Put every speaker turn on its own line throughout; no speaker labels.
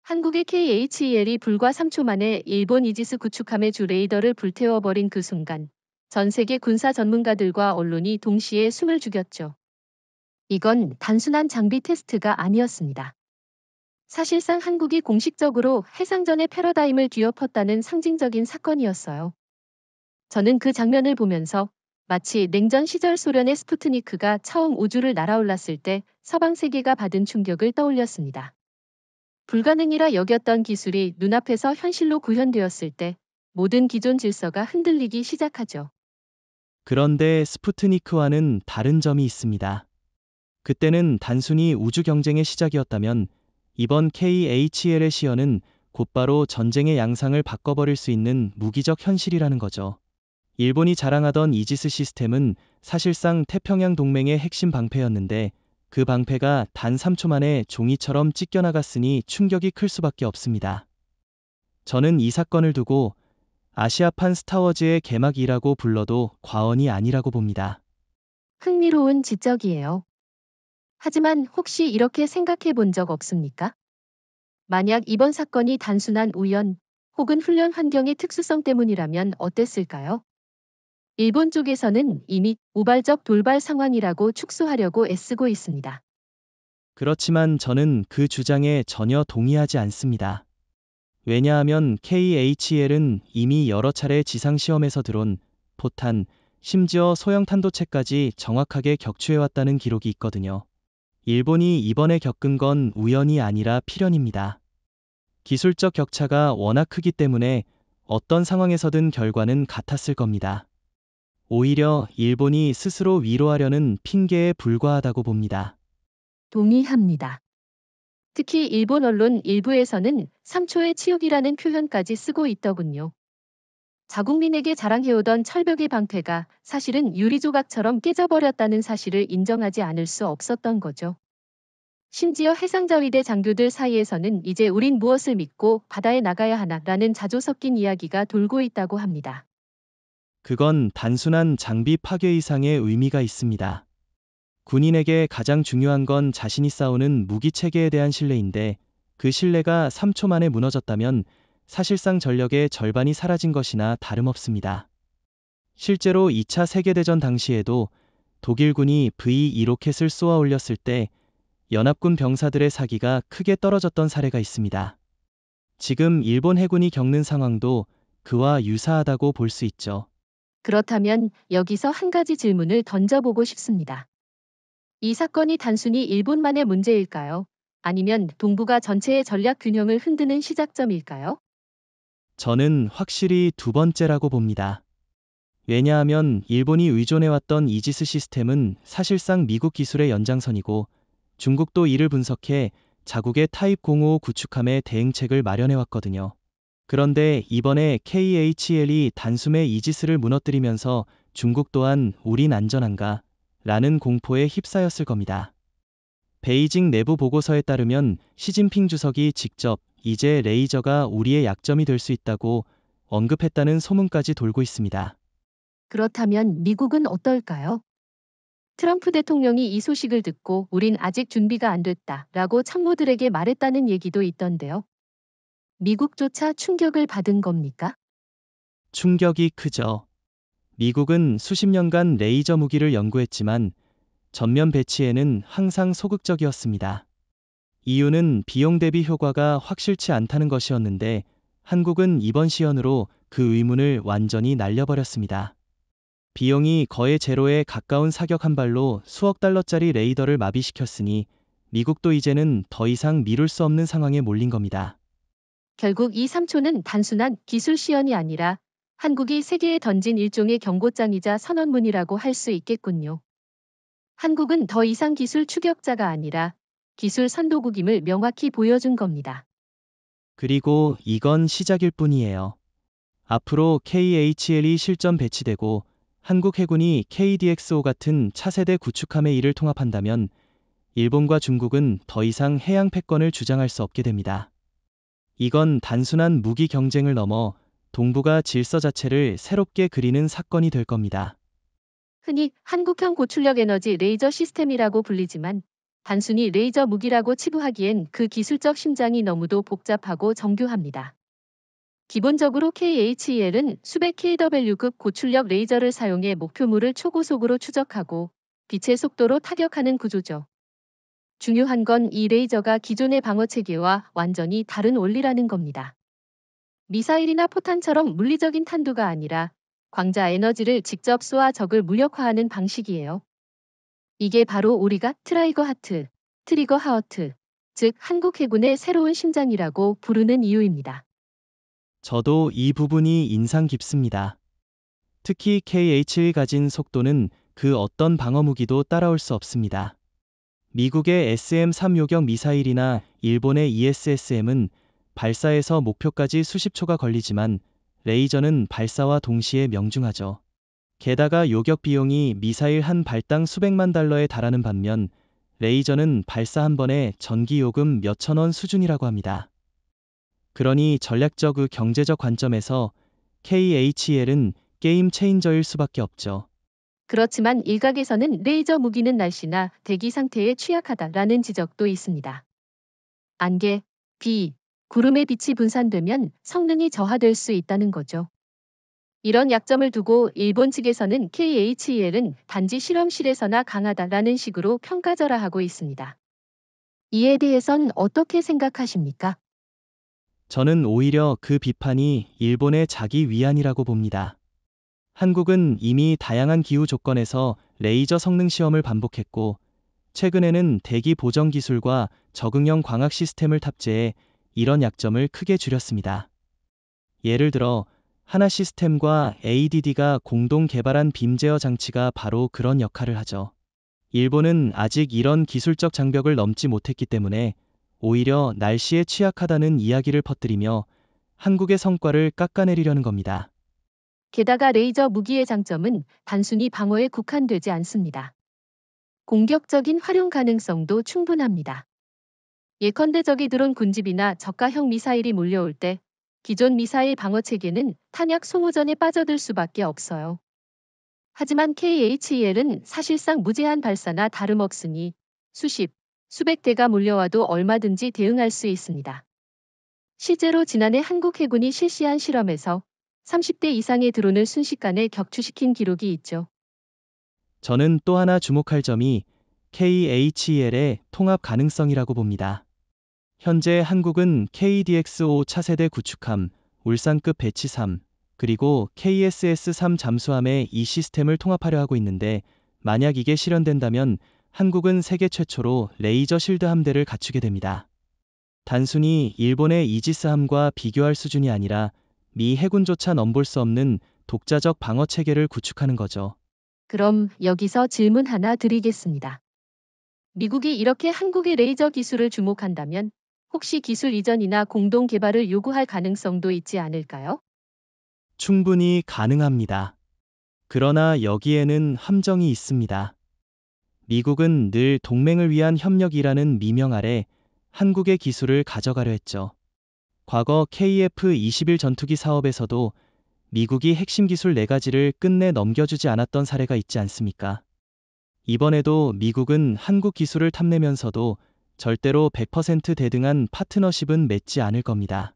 한국의 KHEL이 불과 3초 만에 일본 이지스 구축함의 주 레이더를 불태워버린 그 순간 전 세계 군사 전문가들과 언론이 동시에 숨을 죽였죠. 이건 단순한 장비 테스트가 아니었습니다. 사실상 한국이 공식적으로 해상전의 패러다임을 뒤엎었다는 상징적인 사건이었어요. 저는 그 장면을 보면서 마치 냉전 시절 소련의 스푸트니크가 처음 우주를 날아올랐을 때 서방 세계가 받은 충격을 떠올렸습니다. 불가능이라 여겼던 기술이 눈앞에서 현실로 구현되었을 때 모든 기존 질서가 흔들리기 시작하죠.
그런데 스푸트니크와는 다른 점이 있습니다. 그때는 단순히 우주 경쟁의 시작이었다면 이번 KHL의 시연은 곧바로 전쟁의 양상을 바꿔버릴 수 있는 무기적 현실이라는 거죠. 일본이 자랑하던 이지스 시스템은 사실상 태평양 동맹의 핵심 방패였는데 그 방패가 단 3초 만에 종이처럼 찢겨나갔으니 충격이 클 수밖에 없습니다. 저는 이 사건을 두고 아시아판 스타워즈의 개막이라고 불러도 과언이 아니라고 봅니다.
흥미로운 지적이에요. 하지만 혹시 이렇게 생각해 본 적 없습니까? 만약 이번 사건이 단순한 우연 혹은 훈련 환경의 특수성 때문이라면 어땠을까요? 일본 쪽에서는 이미 우발적 돌발 상황이라고 축소하려고 애쓰고 있습니다.
그렇지만 저는 그 주장에 전혀 동의하지 않습니다. 왜냐하면 KHL은 이미 여러 차례 지상시험에서 드론, 포탄, 심지어 소형 탄도체까지 정확하게 격추해왔다는 기록이 있거든요. 일본이 이번에 겪은 건 우연이 아니라 필연입니다. 기술적 격차가 워낙 크기 때문에 어떤 상황에서든 결과는 같았을 겁니다. 오히려 일본이 스스로 위로하려는 핑계에 불과하다고 봅니다.
동의합니다. 특히 일본 언론 일부에서는 3초의 치욕이라는 표현까지 쓰고 있더군요. 자국민에게 자랑해오던 철벽의 방패가 사실은 유리조각처럼 깨져버렸다는 사실을 인정하지 않을 수 없었던 거죠. 심지어 해상자위대 장교들 사이에서는 이제 우린 무엇을 믿고 바다에 나가야 하나라는 자조 섞인 이야기가 돌고 있다고 합니다.
그건 단순한 장비 파괴 이상의 의미가 있습니다. 군인에게 가장 중요한 건 자신이 싸우는 무기 체계에 대한 신뢰인데 그 신뢰가 3초 만에 무너졌다면 사실상 전력의 절반이 사라진 것이나 다름없습니다. 실제로 2차 세계대전 당시에도 독일군이 V2 로켓을 쏘아 올렸을 때 연합군 병사들의 사기가 크게 떨어졌던 사례가 있습니다. 지금 일본 해군이 겪는 상황도 그와 유사하다고 볼 수 있죠.
그렇다면 여기서 한 가지 질문을 던져보고 싶습니다. 이 사건이 단순히 일본만의 문제일까요? 아니면 동북아 전체의 전략 균형을 흔드는 시작점일까요?
저는 확실히 두 번째라고 봅니다. 왜냐하면 일본이 의존해왔던 이지스 시스템은 사실상 미국 기술의 연장선이고 중국도 이를 분석해 자국의 타입 055 구축함의 대응책을 마련해왔거든요. 그런데 이번에 KHL이 단숨에 이지스를 무너뜨리면서 중국 또한 우린 안전한가? 라는 공포에 휩싸였을 겁니다. 베이징 내부 보고서에 따르면 시진핑 주석이 직접 이제 레이저가 우리의 약점이 될 수 있다고 언급했다는 소문까지 돌고 있습니다.
그렇다면 미국은 어떨까요? 트럼프 대통령이 이 소식을 듣고 우린 아직 준비가 안 됐다라고 참모들에게 말했다는 얘기도 있던데요. 미국조차 충격을 받은 겁니까?
충격이 크죠. 미국은 수십 년간 레이저 무기를 연구했지만 전면 배치에는 항상 소극적이었습니다. 이유는 비용 대비 효과가 확실치 않다는 것이었는데 한국은 이번 시연으로 그 의문을 완전히 날려버렸습니다. 비용이 거의 제로에 가까운 사격 한 발로 수억 달러짜리 레이더를 마비시켰으니 미국도 이제는 더 이상 미룰 수 없는 상황에 몰린 겁니다.
결국 이 3초는 단순한 기술 시연이 아니라 한국이 세계에 던진 일종의 경고장이자 선언문이라고 할 수 있겠군요. 한국은 더 이상 기술 추격자가 아니라 기술 선도국임을 명확히 보여준 겁니다.
그리고 이건 시작일 뿐이에요. 앞으로 KHL이 실전 배치되고 한국 해군이 KDX-5 같은 차세대 구축함의 일을 통합한다면 일본과 중국은 더 이상 해양 패권을 주장할 수 없게 됩니다. 이건 단순한 무기 경쟁을 넘어 동북아 질서 자체를 새롭게 그리는 사건이 될 겁니다.
흔히 한국형 고출력 에너지 레이저 시스템이라고 불리지만 단순히 레이저 무기라고 치부하기엔 그 기술적 심장이 너무도 복잡하고 정교합니다. 기본적으로 KHEL은 수백 kW급 고출력 레이저를 사용해 목표물을 초고속으로 추적하고 빛의 속도로 타격하는 구조죠. 중요한 건 이 레이저가 기존의 방어 체계와 완전히 다른 원리라는 겁니다. 미사일이나 포탄처럼 물리적인 탄두가 아니라 광자 에너지를 직접 쏘아 적을 무력화하는 방식이에요. 이게 바로 우리가 트라이거 하트, 트리거 하어트, 즉 한국 해군의 새로운 심장이라고 부르는 이유입니다.
저도 이 부분이 인상 깊습니다. 특히 KH-1이 가진 속도는 그 어떤 방어 무기도 따라올 수 없습니다. 미국의 SM-3 요격 미사일이나 일본의 ESSM은 발사에서 목표까지 수십 초가 걸리지만 레이저는 발사와 동시에 명중하죠. 게다가 요격 비용이 미사일 한 발당 수백만 달러에 달하는 반면 레이저는 발사 한 번에 전기 요금 몇천 원 수준이라고 합니다. 그러니 전략적 경제적 관점에서 KHEL은 게임 체인저일 수밖에 없죠.
그렇지만 일각에서는 레이저 무기는 날씨나 대기 상태에 취약하다라는 지적도 있습니다. 안개, 비, 구름의 빛이 분산되면 성능이 저하될 수 있다는 거죠. 이런 약점을 두고 일본 측에서는 KHEL은 단지 실험실에서나 강하다라는 식으로 평가절하하고 있습니다. 이에 대해선 어떻게 생각하십니까?
저는 오히려 그 비판이 일본의 자기 위안이라고 봅니다. 한국은 이미 다양한 기후 조건에서 레이저 성능 시험을 반복했고, 최근에는 대기 보정 기술과 적응형 광학 시스템을 탑재해 이런 약점을 크게 줄였습니다. 예를 들어, 하나 시스템과 ADD가 공동 개발한 빔 제어 장치가 바로 그런 역할을 하죠. 일본은 아직 이런 기술적 장벽을 넘지 못했기 때문에 오히려 날씨에 취약하다는 이야기를 퍼뜨리며 한국의 성과를 깎아내리려는 겁니다.
게다가 레이저 무기의 장점은 단순히 방어에 국한되지 않습니다. 공격적인 활용 가능성도 충분합니다. 예컨대 적이 드론 군집이나 저가형 미사일이 몰려올 때 기존 미사일 방어 체계는 탄약 소모전에 빠져들 수밖에 없어요. 하지만 KHEL은 사실상 무제한 발사나 다름없으니 수십, 수백 대가 몰려와도 얼마든지 대응할 수 있습니다. 실제로 지난해 한국 해군이 실시한 실험에서 30대 이상의 드론을 순식간에 격추시킨 기록이 있죠.
저는 또 하나 주목할 점이 KHEL의 통합 가능성이라고 봅니다. 현재 한국은 KDX-5 차세대 구축함, 울산급 배치 3, 그리고 KSS-3 잠수함의 이 시스템을 통합하려 하고 있는데, 만약 이게 실현된다면 한국은 세계 최초로 레이저 실드 함대를 갖추게 됩니다. 단순히 일본의 이지스함과 비교할 수준이 아니라 미 해군조차 넘볼 수 없는 독자적 방어 체계를 구축하는 거죠.
그럼 여기서 질문 하나 드리겠습니다. 미국이 이렇게 한국의 레이저 기술을 주목한다면 혹시 기술 이전이나 공동 개발을 요구할 가능성도 있지 않을까요?
충분히 가능합니다. 그러나 여기에는 함정이 있습니다. 미국은 늘 동맹을 위한 협력이라는 미명 아래 한국의 기술을 가져가려 했죠. 과거 KF-21 전투기 사업에서도 미국이 핵심 기술 4가지를 끝내 넘겨주지 않았던 사례가 있지 않습니까? 이번에도 미국은 한국 기술을 탐내면서도 절대로 100% 대등한 파트너십은 맺지 않을 겁니다.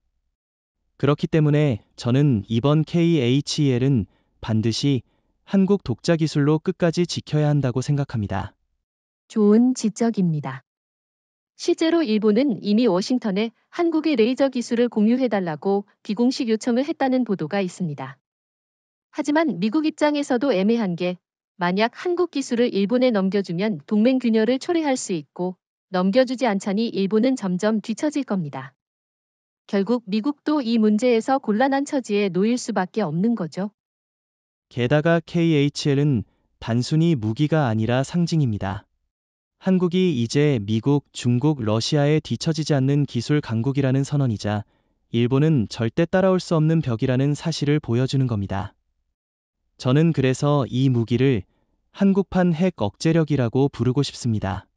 그렇기 때문에 저는 이번 KHEL은 반드시 한국 독자 기술로 끝까지 지켜야 한다고 생각합니다.
좋은 지적입니다. 실제로 일본은 이미 워싱턴에 한국의 레이저 기술을 공유해달라고 비공식 요청을 했다는 보도가 있습니다. 하지만 미국 입장에서도 애매한 게 만약 한국 기술을 일본에 넘겨주면 동맹 균열을 초래할 수 있고 넘겨주지 않자니 일본은 점점 뒤처질 겁니다. 결국 미국도 이 문제에서 곤란한 처지에 놓일 수밖에 없는 거죠.
게다가 KHL은 단순히 무기가 아니라 상징입니다. 한국이 이제 미국, 중국, 러시아에 뒤처지지 않는 기술 강국이라는 선언이자 일본은 절대 따라올 수 없는 벽이라는 사실을 보여주는 겁니다. 저는 그래서 이 무기를 한국판 핵 억제력이라고 부르고 싶습니다.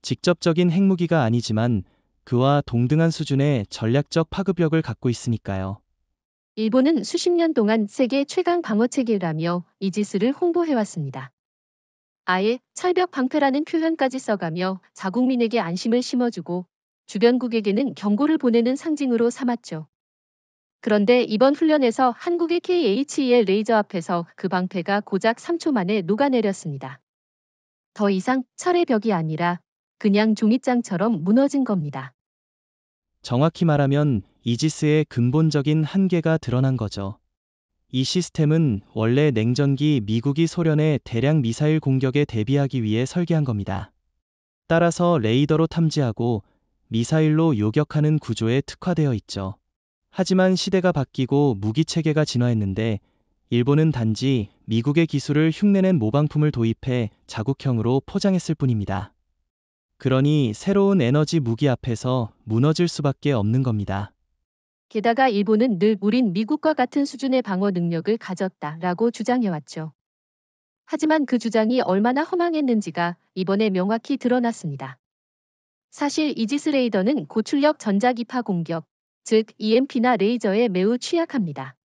직접적인 핵무기가 아니지만 그와 동등한 수준의 전략적 파급력을 갖고 있으니까요.
일본은 수십 년 동안 세계 최강 방어체계라며 이지스를 홍보해왔습니다. 아예 철벽 방패라는 표현까지 써가며 자국민에게 안심을 심어주고 주변국에게는 경고를 보내는 상징으로 삼았죠. 그런데 이번 훈련에서 한국의 KHEL 레이저 앞에서 그 방패가 고작 3초 만에 녹아내렸습니다. 더 이상 철의 벽이 아니라 그냥 종이장처럼 무너진 겁니다.
정확히 말하면 이지스의 근본적인 한계가 드러난 거죠. 이 시스템은 원래 냉전기 미국이 소련의 대량 미사일 공격에 대비하기 위해 설계한 겁니다. 따라서 레이더로 탐지하고 미사일로 요격하는 구조에 특화되어 있죠. 하지만 시대가 바뀌고 무기 체계가 진화했는데 일본은 단지 미국의 기술을 흉내낸 모방품을 도입해 자국형으로 포장했을 뿐입니다. 그러니 새로운 에너지 무기 앞에서 무너질 수밖에 없는 겁니다.
게다가 일본은 늘 우린 미국과 같은 수준의 방어 능력을 가졌다라고 주장해왔죠. 하지만 그 주장이 얼마나 허망했는지가 이번에 명확히 드러났습니다. 사실 이지스 레이더는 고출력 전자기파 공격, 즉 EMP나 레이저에 매우 취약합니다.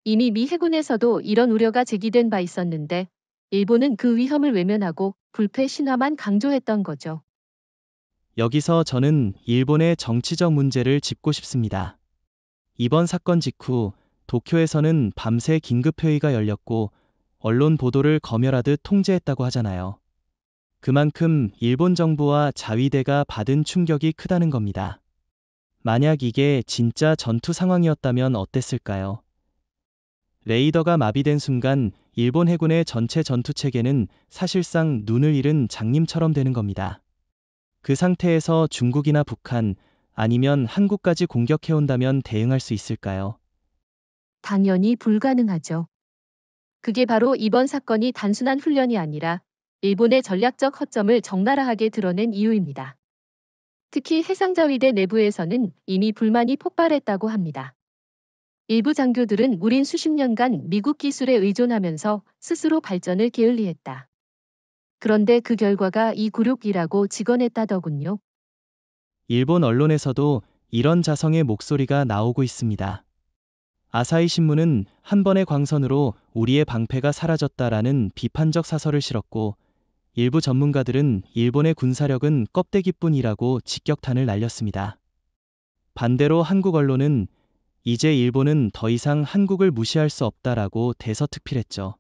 이미 미 해군에서도 이런 우려가 제기된 바 있었는데 일본은 그 위험을 외면하고 불패 신화만 강조했던 거죠.
여기서 저는 일본의 정치적 문제를 짚고 싶습니다. 이번 사건 직후 도쿄에서는 밤새 긴급회의가 열렸고 언론 보도를 검열하듯 통제했다고 하잖아요. 그만큼 일본 정부와 자위대가 받은 충격이 크다는 겁니다. 만약 이게 진짜 전투 상황이었다면 어땠을까요? 레이더가 마비된 순간 일본 해군의 전체 전투 체계는 사실상 눈을 잃은 장님처럼 되는 겁니다. 그 상태에서 중국이나 북한, 아니면 한국까지 공격해온다면 대응할 수 있을까요?
당연히 불가능하죠. 그게 바로 이번 사건이 단순한 훈련이 아니라 일본의 전략적 허점을 적나라하게 드러낸 이유입니다. 특히 해상자위대 내부에서는 이미 불만이 폭발했다고 합니다. 일부 장교들은 우린 수십 년간 미국 기술에 의존하면서 스스로 발전을 게을리했다. 그런데 그 결과가 이 굴욕이라고 직언했다더군요.
일본 언론에서도 이런 자성의 목소리가 나오고 있습니다. 아사히 신문은 한 번의 광선으로 우리의 방패가 사라졌다라는 비판적 사설을 실었고, 일부 전문가들은 일본의 군사력은 껍데기뿐이라고 직격탄을 날렸습니다. 반대로 한국 언론은 이제 일본은 더 이상 한국을 무시할 수 없다라고 대서특필했죠.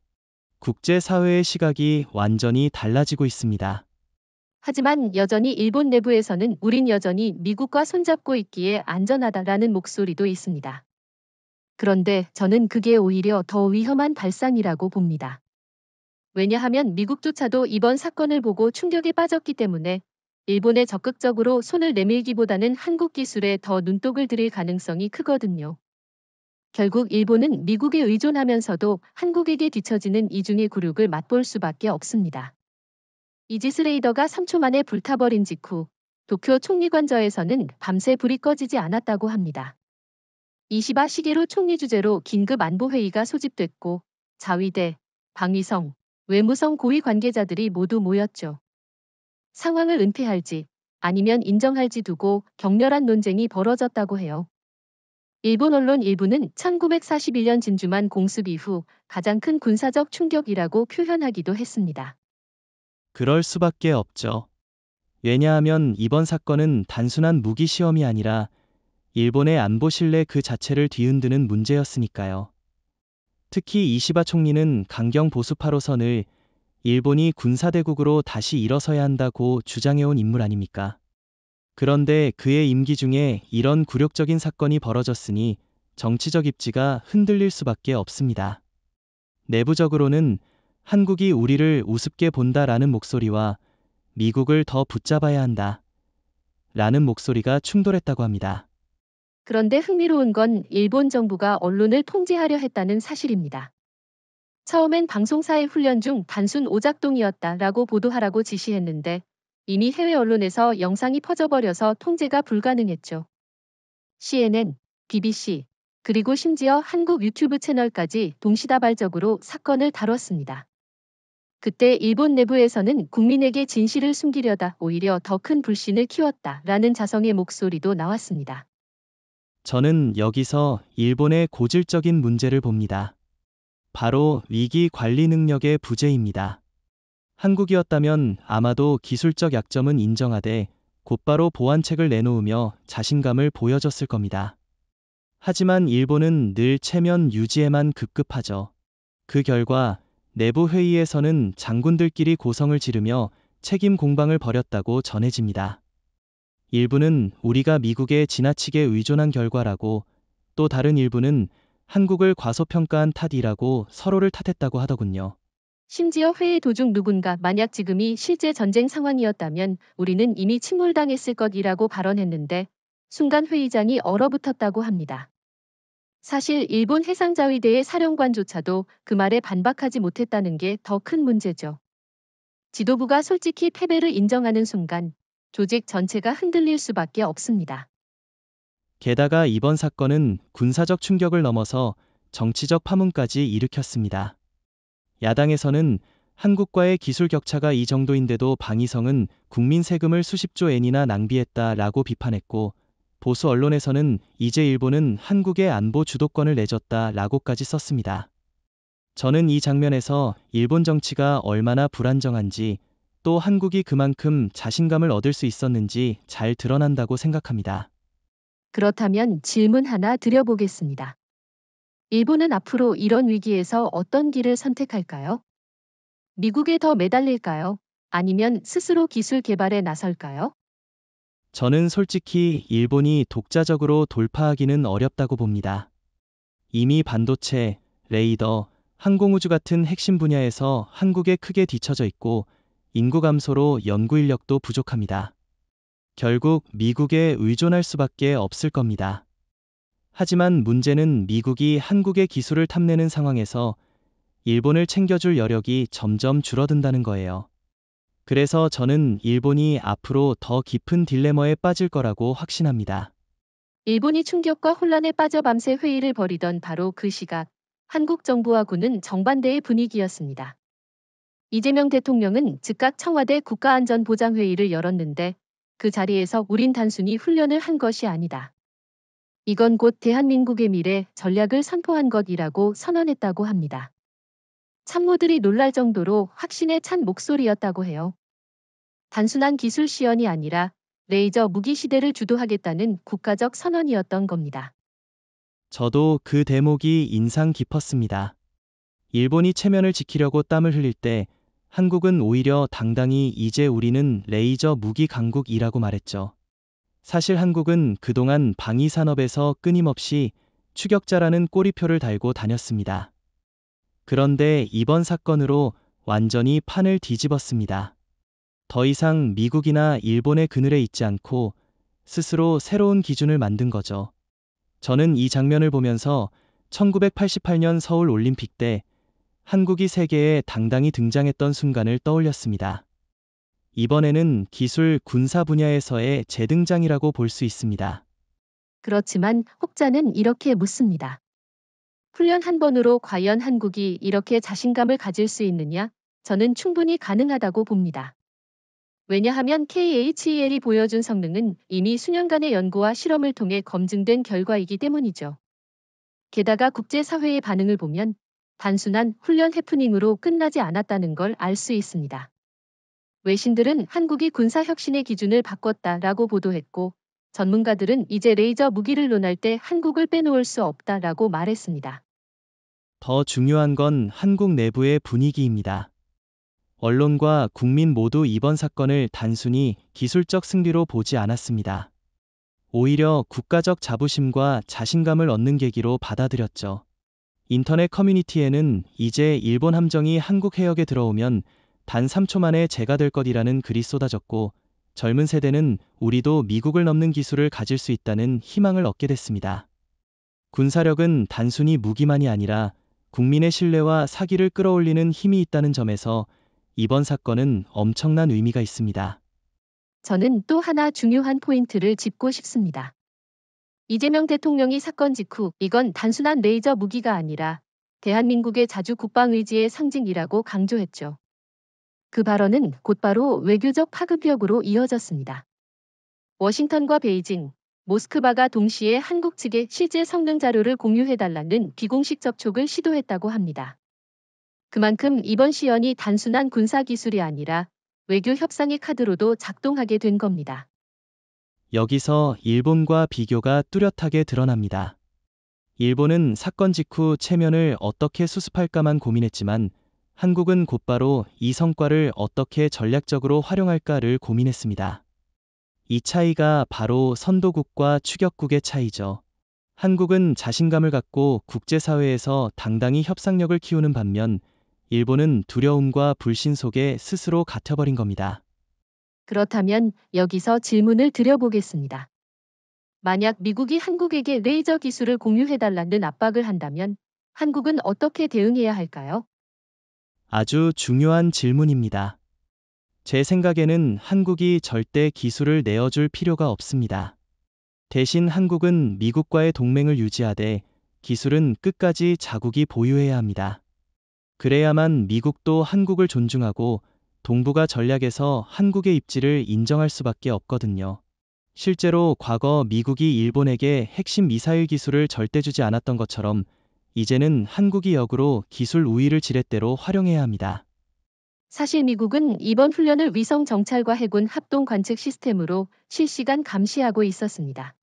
국제사회의 시각이 완전히 달라지고 있습니다.
하지만 여전히 일본 내부에서는 우린 여전히 미국과 손잡고 있기에 안전하다라는 목소리도 있습니다. 그런데 저는 그게 오히려 더 위험한 발상이라고 봅니다. 왜냐하면 미국조차도 이번 사건을 보고 충격에 빠졌기 때문에 일본에 적극적으로 손을 내밀기보다는 한국 기술에 더 눈독을 들일 가능성이 크거든요. 결국 일본은 미국에 의존하면서도 한국에게 뒤처지는 이중의 굴욕을 맛볼 수밖에 없습니다. 이지스 레이더가 3초 만에 불타버린 직후 도쿄 총리관저에서는 밤새 불이 꺼지지 않았다고 합니다. 이시바 시게로 총리 주재로 긴급 안보회의가 소집됐고 자위대, 방위성, 외무성 고위 관계자들이 모두 모였죠. 상황을 은폐할지 아니면 인정할지 두고 격렬한 논쟁이 벌어졌다고 해요. 일본 언론 일부는 1941년 진주만 공습 이후 가장 큰 군사적 충격이라고 표현하기도 했습니다.
그럴 수밖에 없죠. 왜냐하면 이번 사건은 단순한 무기 시험이 아니라 일본의 안보 신뢰 그 자체를 뒤흔드는 문제였으니까요. 특히 이시바 총리는 강경 보수파로 선을 일본이 군사대국으로 다시 일어서야 한다고 주장해온 인물 아닙니까? 그런데 그의 임기 중에 이런 굴욕적인 사건이 벌어졌으니 정치적 입지가 흔들릴 수밖에 없습니다. 내부적으로는 한국이 우리를 우습게 본다라는 목소리와 미국을 더 붙잡아야 한다 라는 목소리가 충돌했다고 합니다.
그런데 흥미로운 건 일본 정부가 언론을 통제하려 했다는 사실입니다. 처음엔 방송사의 훈련 중 단순 오작동이었다라고 보도하라고 지시했는데 이미 해외 언론에서 영상이 퍼져버려서 통제가 불가능했죠. CNN, BBC, 그리고 심지어 한국 유튜브 채널까지 동시다발적으로 사건을 다뤘습니다. 그때 일본 내부에서는 국민에게 진실을 숨기려다 오히려 더 큰 불신을 키웠다라는 자성의 목소리도 나왔습니다.
저는 여기서 일본의 고질적인 문제를 봅니다. 바로 위기 관리 능력의 부재입니다. 한국이었다면 아마도 기술적 약점은 인정하되 곧바로 보완책을 내놓으며 자신감을 보여줬을 겁니다. 하지만 일본은 늘 체면 유지에만 급급하죠. 그 결과 내부 회의에서는 장군들끼리 고성을 지르며 책임 공방을 벌였다고 전해집니다. 일부는 우리가 미국에 지나치게 의존한 결과라고, 또 다른 일부는 한국을 과소평가한 탓이라고 서로를 탓했다고 하더군요.
심지어 회의 도중 누군가 만약 지금이 실제 전쟁 상황이었다면 우리는 이미 침몰당했을 것이라고 발언했는데 순간 회의장이 얼어붙었다고 합니다. 사실 일본 해상자위대의 사령관조차도 그 말에 반박하지 못했다는 게 더 큰 문제죠. 지도부가 솔직히 패배를 인정하는 순간 조직 전체가 흔들릴 수밖에 없습니다.
게다가 이번 사건은 군사적 충격을 넘어서 정치적 파문까지 일으켰습니다. 야당에서는 한국과의 기술 격차가 이 정도인데도 방위성은 국민 세금을 수십조 엔이나 낭비했다라고 비판했고, 보수 언론에서는 이제 일본은 한국의 안보 주도권을 내줬다라고까지 썼습니다. 저는 이 장면에서 일본 정치가 얼마나 불안정한지, 또 한국이 그만큼 자신감을 얻을 수 있었는지 잘 드러난다고 생각합니다.
그렇다면 질문 하나 드려보겠습니다. 일본은 앞으로 이런 위기에서 어떤 길을 선택할까요? 미국에 더 매달릴까요? 아니면 스스로 기술 개발에 나설까요?
저는 솔직히 일본이 독자적으로 돌파하기는 어렵다고 봅니다. 이미 반도체, 레이더, 항공우주 같은 핵심 분야에서 한국에 크게 뒤처져 있고 인구 감소로 연구 인력도 부족합니다. 결국 미국에 의존할 수밖에 없을 겁니다. 하지만 문제는 미국이 한국의 기술을 탐내는 상황에서 일본을 챙겨줄 여력이 점점 줄어든다는 거예요. 그래서 저는 일본이 앞으로 더 깊은 딜레마에 빠질 거라고 확신합니다.
일본이 충격과 혼란에 빠져 밤새 회의를 벌이던 바로 그 시각, 한국 정부와 군은 정반대의 분위기였습니다. 이재명 대통령은 즉각 청와대 국가안전보장회의를 열었는데 그 자리에서 우린 단순히 훈련을 한 것이 아니다. 이건 곧 대한민국의 미래 전략을 선포한 것이라고 선언했다고 합니다. 참모들이 놀랄 정도로 확신에 찬 목소리였다고 해요. 단순한 기술 시연이 아니라 레이저 무기 시대를 주도하겠다는 국가적 선언이었던 겁니다.
저도 그 대목이 인상 깊었습니다. 일본이 체면을 지키려고 땀을 흘릴 때 한국은 오히려 당당히 이제 우리는 레이저 무기 강국이라고 말했죠. 사실 한국은 그동안 방위 산업에서 끊임없이 추격자라는 꼬리표를 달고 다녔습니다. 그런데 이번 사건으로 완전히 판을 뒤집었습니다. 더 이상 미국이나 일본의 그늘에 있지 않고 스스로 새로운 기준을 만든 거죠. 저는 이 장면을 보면서 1988년 서울 올림픽 때 한국이 세계에 당당히 등장했던 순간을 떠올렸습니다. 이번에는 기술 군사 분야에서의 재등장이라고 볼 수 있습니다.
그렇지만 혹자는 이렇게 묻습니다. 훈련 한 번으로 과연 한국이 이렇게 자신감을 가질 수 있느냐? 저는 충분히 가능하다고 봅니다. 왜냐하면 KHEL이 보여준 성능은 이미 수년간의 연구와 실험을 통해 검증된 결과이기 때문이죠. 게다가 국제사회의 반응을 보면 단순한 훈련 해프닝으로 끝나지 않았다는 걸 알 수 있습니다. 외신들은 한국이 군사혁신의 기준을 바꿨다라고 보도했고 전문가들은 이제 레이저 무기를 논할 때 한국을 빼놓을 수 없다라고 말했습니다.
더 중요한 건 한국 내부의 분위기입니다. 언론과 국민 모두 이번 사건을 단순히 기술적 승리로 보지 않았습니다. 오히려 국가적 자부심과 자신감을 얻는 계기로 받아들였죠. 인터넷 커뮤니티에는 이제 일본 함정이 한국 해역에 들어오면 단 3초 만에 재가 될 것이라는 글이 쏟아졌고, 젊은 세대는 우리도 미국을 넘는 기술을 가질 수 있다는 희망을 얻게 됐습니다. 군사력은 단순히 무기만이 아니라 국민의 신뢰와 사기를 끌어올리는 힘이 있다는 점에서 이번 사건은 엄청난 의미가 있습니다.
저는 또 하나 중요한 포인트를 짚고 싶습니다. 이재명 대통령이 사건 직후 이건 단순한 레이저 무기가 아니라 대한민국의 자주 국방 의지의 상징이라고 강조했죠. 그 발언은 곧바로 외교적 파급력으로 이어졌습니다. 워싱턴과 베이징, 모스크바가 동시에 한국 측에 실제 성능 자료를 공유해달라는 비공식 접촉을 시도했다고 합니다. 그만큼 이번 시연이 단순한 군사 기술이 아니라 외교 협상의 카드로도 작동하게 된 겁니다.
여기서 일본과 비교가 뚜렷하게 드러납니다. 일본은 사건 직후 체면을 어떻게 수습할까만 고민했지만 한국은 곧바로 이 성과를 어떻게 전략적으로 활용할까를 고민했습니다. 이 차이가 바로 선도국과 추격국의 차이죠. 한국은 자신감을 갖고 국제사회에서 당당히 협상력을 키우는 반면 일본은 두려움과 불신 속에 스스로 갇혀버린 겁니다.
그렇다면 여기서 질문을 드려보겠습니다. 만약 미국이 한국에게 레이저 기술을 공유해달라는 압박을 한다면 한국은 어떻게 대응해야 할까요?
아주 중요한 질문입니다. 제 생각에는 한국이 절대 기술을 내어줄 필요가 없습니다. 대신 한국은 미국과의 동맹을 유지하되 기술은 끝까지 자국이 보유해야 합니다. 그래야만 미국도 한국을 존중하고 동북아 전략에서 한국의 입지를 인정할 수밖에 없거든요. 실제로 과거 미국이 일본에게 핵심 미사일 기술을 절대 주지 않았던 것처럼 이제는 한국이 역으로 기술 우위를 지렛대로 활용해야 합니다.
사실 미국은 이번 훈련을 위성 정찰과 해군 합동 관측 시스템으로 실시간 감시하고 있었습니다.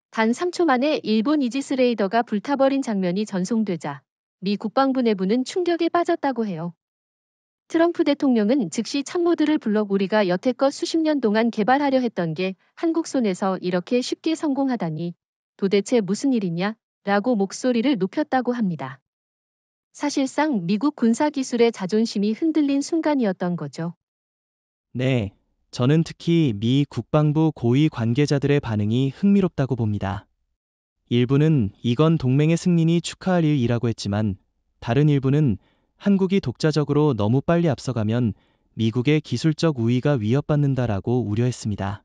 단 3초 만에 일본 이지스 레이더가 불타버린 장면이 전송되자 미 국방부 내부는 충격에 빠졌다고 해요. 트럼프 대통령은 즉시 참모들을 불러 우리가 여태껏 수십 년 동안 개발하려 했던 게 한국 손에서 이렇게 쉽게 성공하다니 도대체 무슨 일이냐? 라고 목소리를 높였다고 합니다. 사실상 미국 군사기술의 자존심이 흔들린 순간이었던 거죠.
네, 저는 특히 미 국방부 고위 관계자들의 반응이 흥미롭다고 봅니다. 일부는 이건 동맹의 승리니 축하할 일이라고 했지만 다른 일부는 한국이 독자적으로 너무 빨리 앞서가면 미국의 기술적 우위가 위협받는다라고 우려했습니다.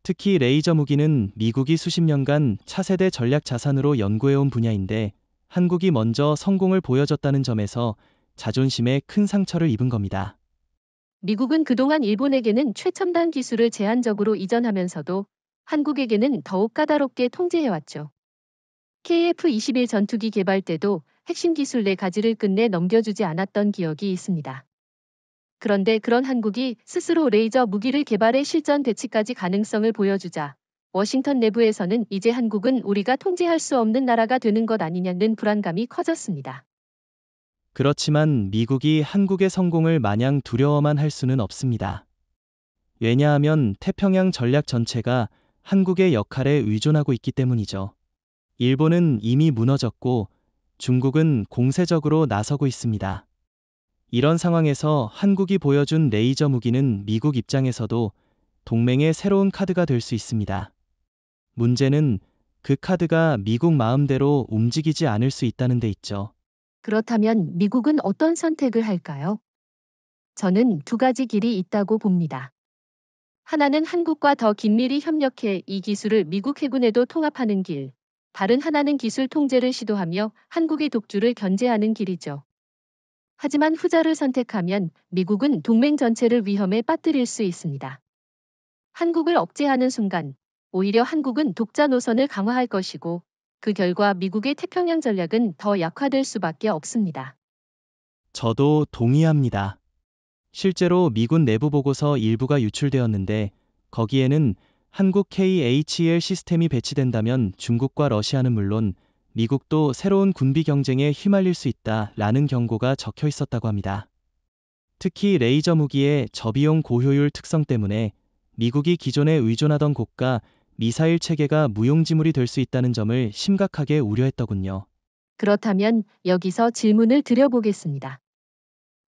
특히 레이저 무기는 미국이 수십 년간 차세대 전략 자산으로 연구해온 분야인데 한국이 먼저 성공을 보여줬다는 점에서 자존심에 큰 상처를 입은 겁니다.
미국은 그동안 일본에게는 최첨단 기술을 제한적으로 이전하면서도 한국에게는 더욱 까다롭게 통제해왔죠. KF-21 전투기 개발 때도 핵심 기술 4가지를 끝내 넘겨주지 않았던 기억이 있습니다. 그런데 그런 한국이 스스로 레이저 무기를 개발해 실전 배치까지 가능성을 보여주자 워싱턴 내부에서는 이제 한국은 우리가 통제할 수 없는 나라가 되는 것 아니냐는 불안감이 커졌습니다.
그렇지만 미국이 한국의 성공을 마냥 두려워만 할 수는 없습니다. 왜냐하면 태평양 전략 전체가 한국의 역할에 의존하고 있기 때문이죠. 일본은 이미 무너졌고 중국은 공세적으로 나서고 있습니다. 이런 상황에서 한국이 보여준 레이저 무기는 미국 입장에서도 동맹의 새로운 카드가 될 수 있습니다. 문제는 그 카드가 미국 마음대로 움직이지 않을 수 있다는 데 있죠.
그렇다면 미국은 어떤 선택을 할까요? 저는 2가지 길이 있다고 봅니다. 하나는 한국과 더 긴밀히 협력해 이 기술을 미국 해군에도 통합하는 길, 다른 하나는 기술 통제를 시도하며 한국의 독주를 견제하는 길이죠. 하지만 후자를 선택하면 미국은 동맹 전체를 위험에 빠뜨릴 수 있습니다. 한국을 억제하는 순간 오히려 한국은 독자 노선을 강화할 것이고 그 결과 미국의 태평양 전략은 더 약화될 수밖에 없습니다.
저도 동의합니다. 실제로 미군 내부 보고서 일부가 유출되었는데 거기에는 한국 KHL 시스템이 배치된다면 중국과 러시아는 물론 미국도 새로운 군비 경쟁에 휘말릴 수 있다라는 경고가 적혀 있었다고 합니다. 특히 레이저 무기의 저비용 고효율 특성 때문에 미국이 기존에 의존하던 고가 미사일 체계가 무용지물이 될 수 있다는 점을 심각하게 우려했더군요.
그렇다면 여기서 질문을 드려보겠습니다.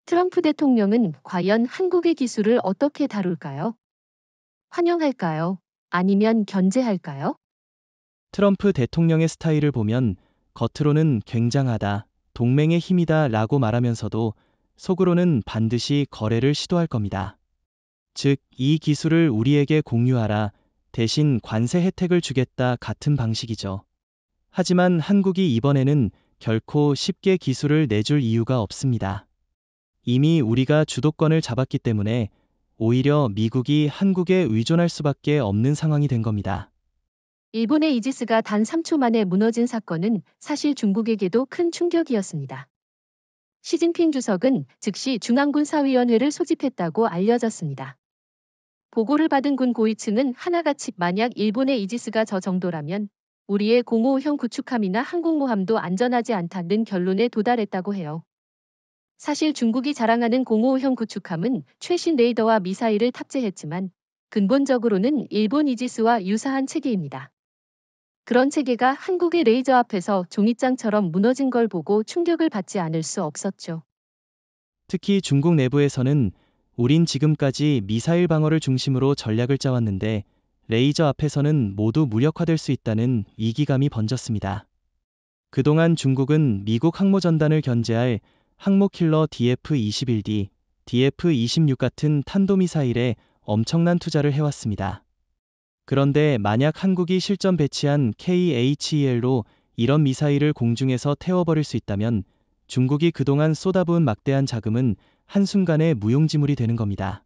트럼프 대통령은 과연 한국의 기술을 어떻게 다룰까요? 환영할까요? 아니면 견제할까요?
트럼프 대통령의 스타일을 보면 겉으로는 굉장하다, 동맹의 힘이다 라고 말하면서도 속으로는 반드시 거래를 시도할 겁니다. 즉, 이 기술을 우리에게 공유하라, 대신 관세 혜택을 주겠다 같은 방식이죠. 하지만 한국이 이번에는 결코 쉽게 기술을 내줄 이유가 없습니다. 이미 우리가 주도권을 잡았기 때문에 오히려 미국이 한국에 의존할 수밖에 없는 상황이 된 겁니다.
일본의 이지스가 단 3초 만에 무너진 사건은 사실 중국에게도 큰 충격이었습니다. 시진핑 주석은 즉시 중앙군사위원회를 소집했다고 알려졌습니다. 보고를 받은 군 고위층은 하나같이 만약 일본의 이지스가 저 정도라면 우리의 055형 구축함이나 항공모함도 안전하지 않다는 결론에 도달했다고 해요. 사실 중국이 자랑하는 055형 구축함은 최신 레이더와 미사일을 탑재했지만 근본적으로는 일본 이지스와 유사한 체계입니다. 그런 체계가 한국의 레이저 앞에서 종잇장처럼 무너진 걸 보고 충격을 받지 않을 수 없었죠.
특히 중국 내부에서는 우린 지금까지 미사일 방어를 중심으로 전략을 짜왔는데 레이저 앞에서는 모두 무력화될 수 있다는 위기감이 번졌습니다. 그동안 중국은 미국 항모전단을 견제할 항모킬러 DF-21D, DF-26 같은 탄도미사일에 엄청난 투자를 해왔습니다. 그런데 만약 한국이 실전 배치한 KHEL로 이런 미사일을 공중에서 태워버릴 수 있다면 중국이 그동안 쏟아부은 막대한 자금은 한순간에 무용지물이 되는 겁니다.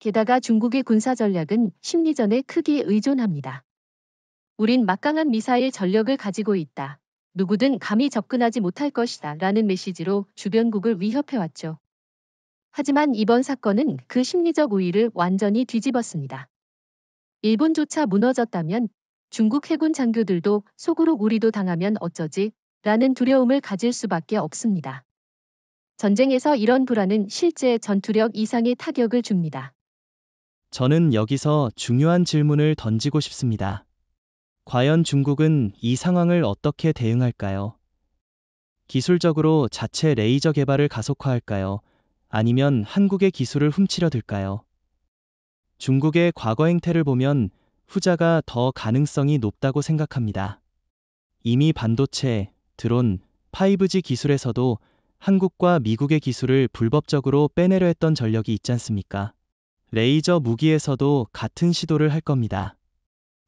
게다가 중국의 군사 전략은 심리전에 크게 의존합니다. 우린 막강한 미사일 전력을 가지고 있다. 누구든 감히 접근하지 못할 것이다. 라는 메시지로 주변국을 위협해왔죠. 하지만 이번 사건은 그 심리적 우위를 완전히 뒤집었습니다. 일본조차 무너졌다면 중국 해군 장교들도 속으로 우리도 당하면 어쩌지? 라는 두려움을 가질 수밖에 없습니다. 전쟁에서 이런 불안은 실제 전투력 이상의 타격을 줍니다.
저는 여기서 중요한 질문을 던지고 싶습니다. 과연 중국은 이 상황을 어떻게 대응할까요? 기술적으로 자체 레이저 개발을 가속화할까요? 아니면 한국의 기술을 훔치려 들까요? 중국의 과거 행태를 보면 후자가 더 가능성이 높다고 생각합니다. 이미 반도체, 드론, 5G 기술에서도 한국과 미국의 기술을 불법적으로 빼내려 했던 전력이 있지 않습니까? 레이저 무기에서도 같은 시도를 할 겁니다.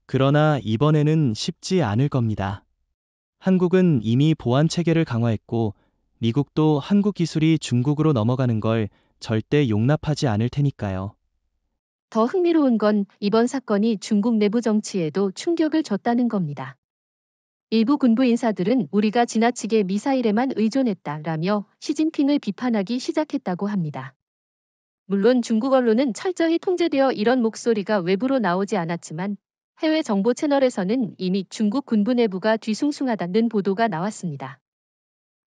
그러나 이번에는 쉽지 않을 겁니다. 한국은 이미 보안 체계를 강화했고 미국도 한국 기술이 중국으로 넘어가는 걸 절대 용납하지 않을 테니까요.
더 흥미로운 건 이번 사건이 중국 내부 정치에도 충격을 줬다는 겁니다. 일부 군부 인사들은 우리가 지나치게 미사일에만 의존했다라며 시진핑을 비판하기 시작했다고 합니다. 물론 중국 언론은 철저히 통제되어 이런 목소리가 외부로 나오지 않았지만 해외 정보 채널에서는 이미 중국 군부 내부가 뒤숭숭하다는 보도가 나왔습니다.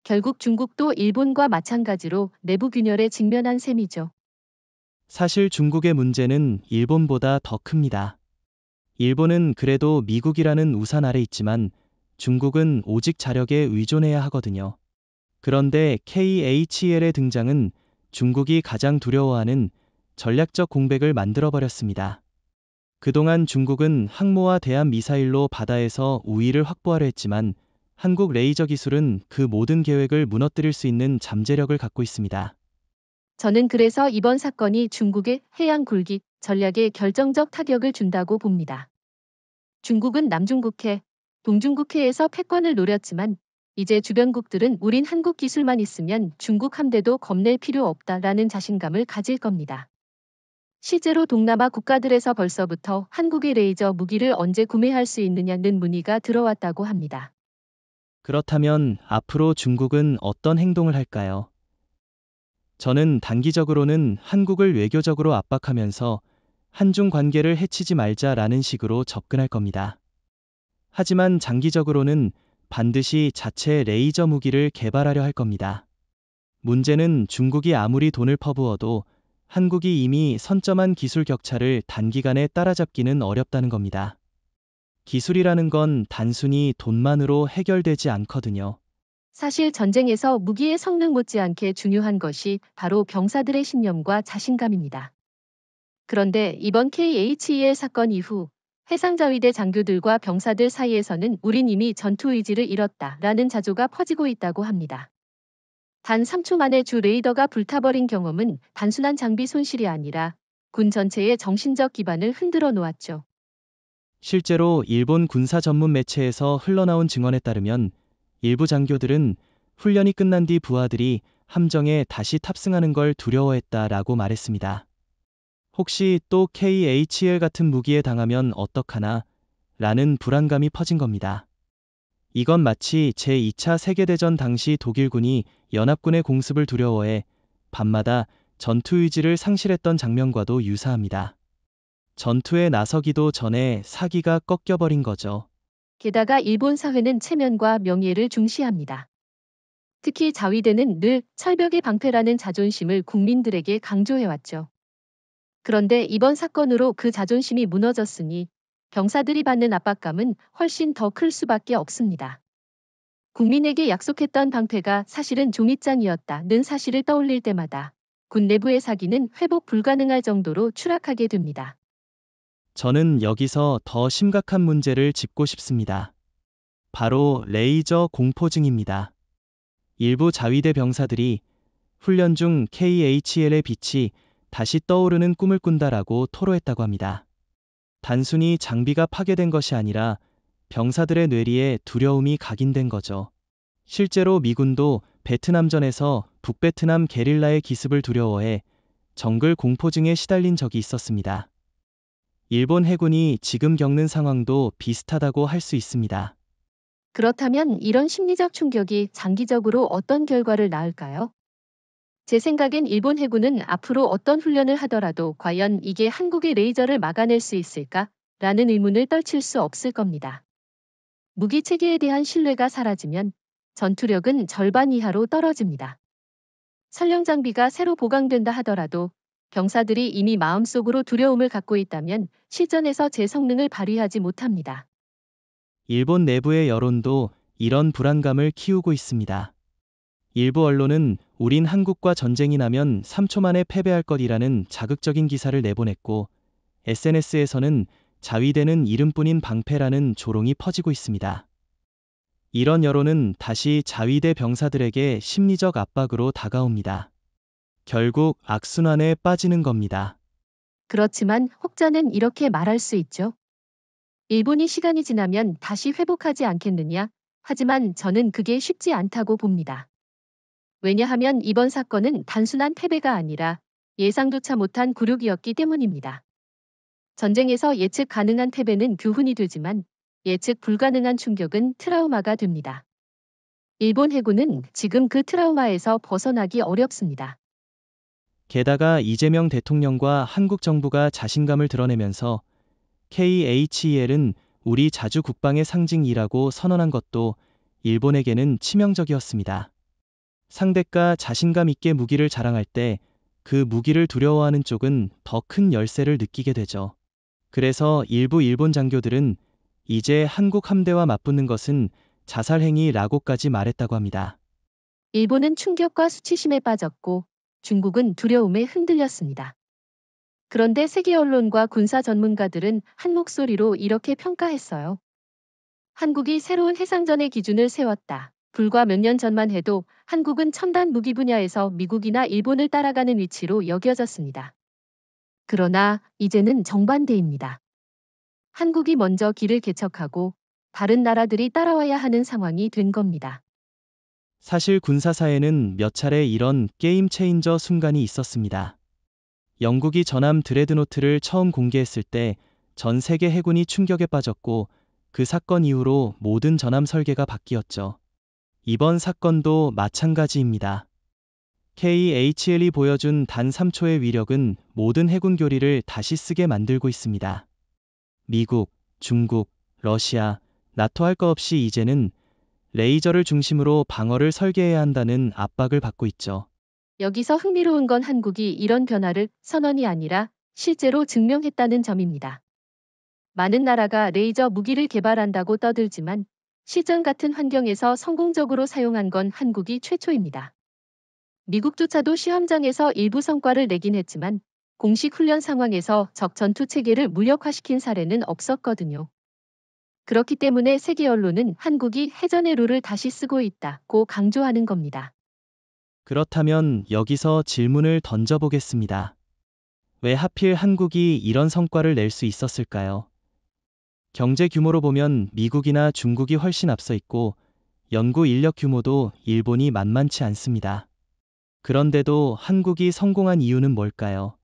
결국 중국도 일본과 마찬가지로 내부 균열에 직면한 셈이죠.
사실 중국의 문제는 일본보다 더 큽니다. 일본은 그래도 미국이라는 우산 아래 있지만 중국은 오직 자력에 의존해야 하거든요. 그런데 KHL의 등장은 중국이 가장 두려워하는 전략적 공백을 만들어버렸습니다. 그동안 중국은 항모와 대함 미사일로 바다에서 우위를 확보하려 했지만 한국 레이저 기술은 그 모든 계획을 무너뜨릴 수 있는 잠재력을 갖고 있습니다.
저는 그래서 이번 사건이 중국의 해양 굴기 전략에 결정적 타격을 준다고 봅니다. 중국은 남중국해, 동중국해에서 패권을 노렸지만 이제 주변국들은 우린 한국 기술만 있으면 중국 함대도 겁낼 필요 없다라는 자신감을 가질 겁니다. 실제로 동남아 국가들에서 벌써부터 한국의 레이저 무기를 언제 구매할 수 있느냐는 문의가 들어왔다고 합니다.
그렇다면 앞으로 중국은 어떤 행동을 할까요? 저는 단기적으로는 한국을 외교적으로 압박하면서 한중 관계를 해치지 말자라는 식으로 접근할 겁니다. 하지만 장기적으로는 반드시 자체 레이저 무기를 개발하려 할 겁니다. 문제는 중국이 아무리 돈을 퍼부어도 한국이 이미 선점한 기술 격차를 단기간에 따라잡기는 어렵다는 겁니다. 기술이라는 건 단순히 돈만으로 해결되지 않거든요.
사실 전쟁에서 무기의 성능 못지않게 중요한 것이 바로 병사들의 신념과 자신감입니다. 그런데 이번 KHEL 사건 이후 해상자위대 장교들과 병사들 사이에서는 우린 이미 전투 의지를 잃었다라는 자조가 퍼지고 있다고 합니다. 단 3초 만에 주 레이더가 불타버린 경험은 단순한 장비 손실이 아니라 군 전체의 정신적 기반을 흔들어 놓았죠.
실제로 일본 군사 전문 매체에서 흘러나온 증언에 따르면 일부 장교들은 훈련이 끝난 뒤 부하들이 함정에 다시 탑승하는 걸 두려워했다라고 말했습니다. 혹시 또 KHL 같은 무기에 당하면 어떡하나? 라는 불안감이 퍼진 겁니다. 이건 마치 제2차 세계대전 당시 독일군이 연합군의 공습을 두려워해 밤마다 전투 의지를 상실했던 장면과도 유사합니다. 전투에 나서기도 전에 사기가 꺾여버린 거죠.
게다가 일본 사회는 체면과 명예를 중시합니다. 특히 자위대는 늘 철벽의 방패라는 자존심을 국민들에게 강조해왔죠. 그런데 이번 사건으로 그 자존심이 무너졌으니 병사들이 받는 압박감은 훨씬 더 클 수밖에 없습니다. 국민에게 약속했던 방패가 사실은 종이장이었다는 사실을 떠올릴 때마다 군 내부의 사기는 회복 불가능할 정도로 추락하게 됩니다.
저는 여기서 더 심각한 문제를 짚고 싶습니다. 바로 레이저 공포증입니다. 일부 자위대 병사들이 훈련 중 KHL의 빛이 다시 떠오르는 꿈을 꾼다라고 토로했다고 합니다. 단순히 장비가 파괴된 것이 아니라 병사들의 뇌리에 두려움이 각인된 거죠. 실제로 미군도 베트남전에서 북베트남 게릴라의 기습을 두려워해 정글 공포증에 시달린 적이 있었습니다. 일본 해군이 지금 겪는 상황도 비슷하다고 할 수 있습니다.
그렇다면 이런 심리적 충격이 장기적으로 어떤 결과를 낳을까요? 제 생각엔 일본 해군은 앞으로 어떤 훈련을 하더라도 과연 이게 한국의 레이저를 막아낼 수 있을까? 라는 의문을 떨칠 수 없을 겁니다. 무기 체계에 대한 신뢰가 사라지면 전투력은 절반 이하로 떨어집니다. 설령 장비가 새로 보강된다 하더라도 병사들이 이미 마음속으로 두려움을 갖고 있다면 실전에서 제 성능을 발휘하지 못합니다.
일본 내부의 여론도 이런 불안감을 키우고 있습니다. 일부 언론은 우린 한국과 전쟁이 나면 3초 만에 패배할 것이라는 자극적인 기사를 내보냈고 SNS에서는 자위대는 이름뿐인 방패라는 조롱이 퍼지고 있습니다. 이런 여론은 다시 자위대 병사들에게 심리적 압박으로 다가옵니다. 결국 악순환에 빠지는 겁니다.
그렇지만 혹자는 이렇게 말할 수 있죠. 일본이 시간이 지나면 다시 회복하지 않겠느냐? 하지만 저는 그게 쉽지 않다고 봅니다. 왜냐하면 이번 사건은 단순한 패배가 아니라 예상조차 못한 굴욕이었기 때문입니다. 전쟁에서 예측 가능한 패배는 교훈이 되지만 예측 불가능한 충격은 트라우마가 됩니다. 일본 해군은 지금 그 트라우마에서 벗어나기 어렵습니다.
게다가 이재명 대통령과 한국 정부가 자신감을 드러내면서 KHEL은 우리 자주 국방의 상징이라고 선언한 것도 일본에게는 치명적이었습니다. 상대가 자신감 있게 무기를 자랑할 때 그 무기를 두려워하는 쪽은 더 큰 열세를 느끼게 되죠. 그래서 일부 일본 장교들은 이제 한국 함대와 맞붙는 것은 자살행위라고까지 말했다고 합니다.
일본은 충격과 수치심에 빠졌고 중국은 두려움에 흔들렸습니다. 그런데 세계 언론과 군사 전문가들은 한 목소리로 이렇게 평가했어요. 한국이 새로운 해상전의 기준을 세웠다. 불과 몇 년 전만 해도 한국은 첨단 무기 분야에서 미국이나 일본을 따라가는 위치로 여겨졌습니다. 그러나 이제는 정반대입니다. 한국이 먼저 길을 개척하고 다른 나라들이 따라와야 하는 상황이 된 겁니다.
사실 군사사에는 몇 차례 이런 게임 체인저 순간이 있었습니다. 영국이 전함 드레드노트를 처음 공개했을 때 전 세계 해군이 충격에 빠졌고 그 사건 이후로 모든 전함 설계가 바뀌었죠. 이번 사건도 마찬가지입니다. KHL이 보여준 단 3초의 위력은 모든 해군 교리를 다시 쓰게 만들고 있습니다. 미국, 중국, 러시아, 나토 할 것 없이 이제는 레이저를 중심으로 방어를 설계해야 한다는 압박을 받고 있죠.
여기서 흥미로운 건 한국이 이런 변화를 선언이 아니라 실제로 증명했다는 점입니다. 많은 나라가 레이저 무기를 개발한다고 떠들지만 실전 같은 환경에서 성공적으로 사용한 건 한국이 최초입니다. 미국조차도 시험장에서 일부 성과를 내긴 했지만 공식 훈련 상황에서 적 전투 체계를 무력화시킨 사례는 없었거든요. 그렇기 때문에 세계 언론은 한국이 해전의 룰을 다시 쓰고 있다고 강조하는 겁니다.
그렇다면 여기서 질문을 던져보겠습니다. 왜 하필 한국이 이런 성과를 낼 수 있었을까요? 경제 규모로 보면 미국이나 중국이 훨씬 앞서 있고 연구 인력 규모도 일본이 만만치 않습니다. 그런데도 한국이 성공한 이유는 뭘까요?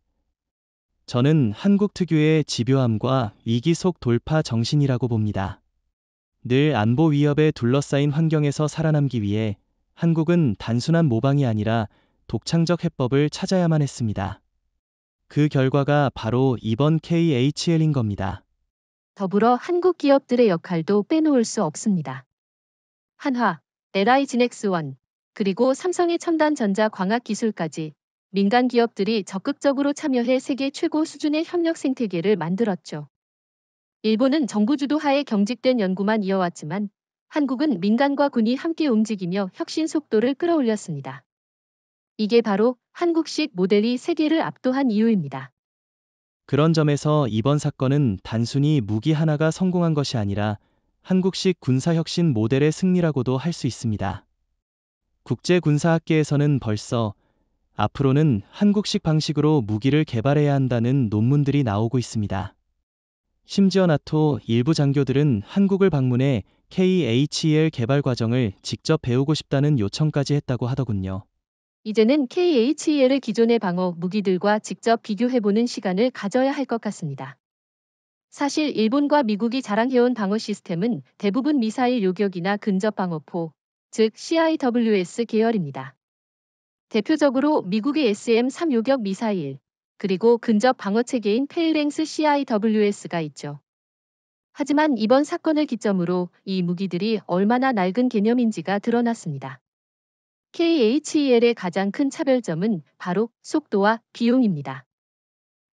저는 한국 특유의 집요함과 위기 속 돌파 정신이라고 봅니다. 늘 안보 위협에 둘러싸인 환경에서 살아남기 위해 한국은 단순한 모방이 아니라 독창적 해법을 찾아야만 했습니다. 그 결과가 바로 이번 KHL인 겁니다.
더불어 한국 기업들의 역할도 빼놓을 수 없습니다. 한화, LI 지넥스원, 그리고 삼성의 첨단 전자 광학 기술까지 민간 기업들이 적극적으로 참여해 세계 최고 수준의 협력 생태계를 만들었죠. 일본은 정부 주도하에 경직된 연구만 이어왔지만 한국은 민간과 군이 함께 움직이며 혁신 속도를 끌어올렸습니다. 이게 바로 한국식 모델이 세계를 압도한 이유입니다.
그런 점에서 이번 사건은 단순히 무기 하나가 성공한 것이 아니라 한국식 군사혁신 모델의 승리라고도 할 수 있습니다. 국제군사학계에서는 벌써 앞으로는 한국식 방식으로 무기를 개발해야 한다는 논문들이 나오고 있습니다. 심지어 나토 일부 장교들은 한국을 방문해 KHEL 개발 과정을 직접 배우고 싶다는 요청까지 했다고 하더군요.
이제는 KHEL을 기존의 방어 무기들과 직접 비교해보는 시간을 가져야 할 것 같습니다. 사실 일본과 미국이 자랑해온 방어 시스템은 대부분 미사일 요격이나 근접 방어포, 즉 CIWS 계열입니다. 대표적으로 미국의 SM-3 요격 미사일, 그리고 근접 방어 체계인 페일랭스 CIWS가 있죠. 하지만 이번 사건을 기점으로 이 무기들이 얼마나 낡은 개념인지가 드러났습니다. KHEL의 가장 큰 차별점은 바로 속도와 비용입니다.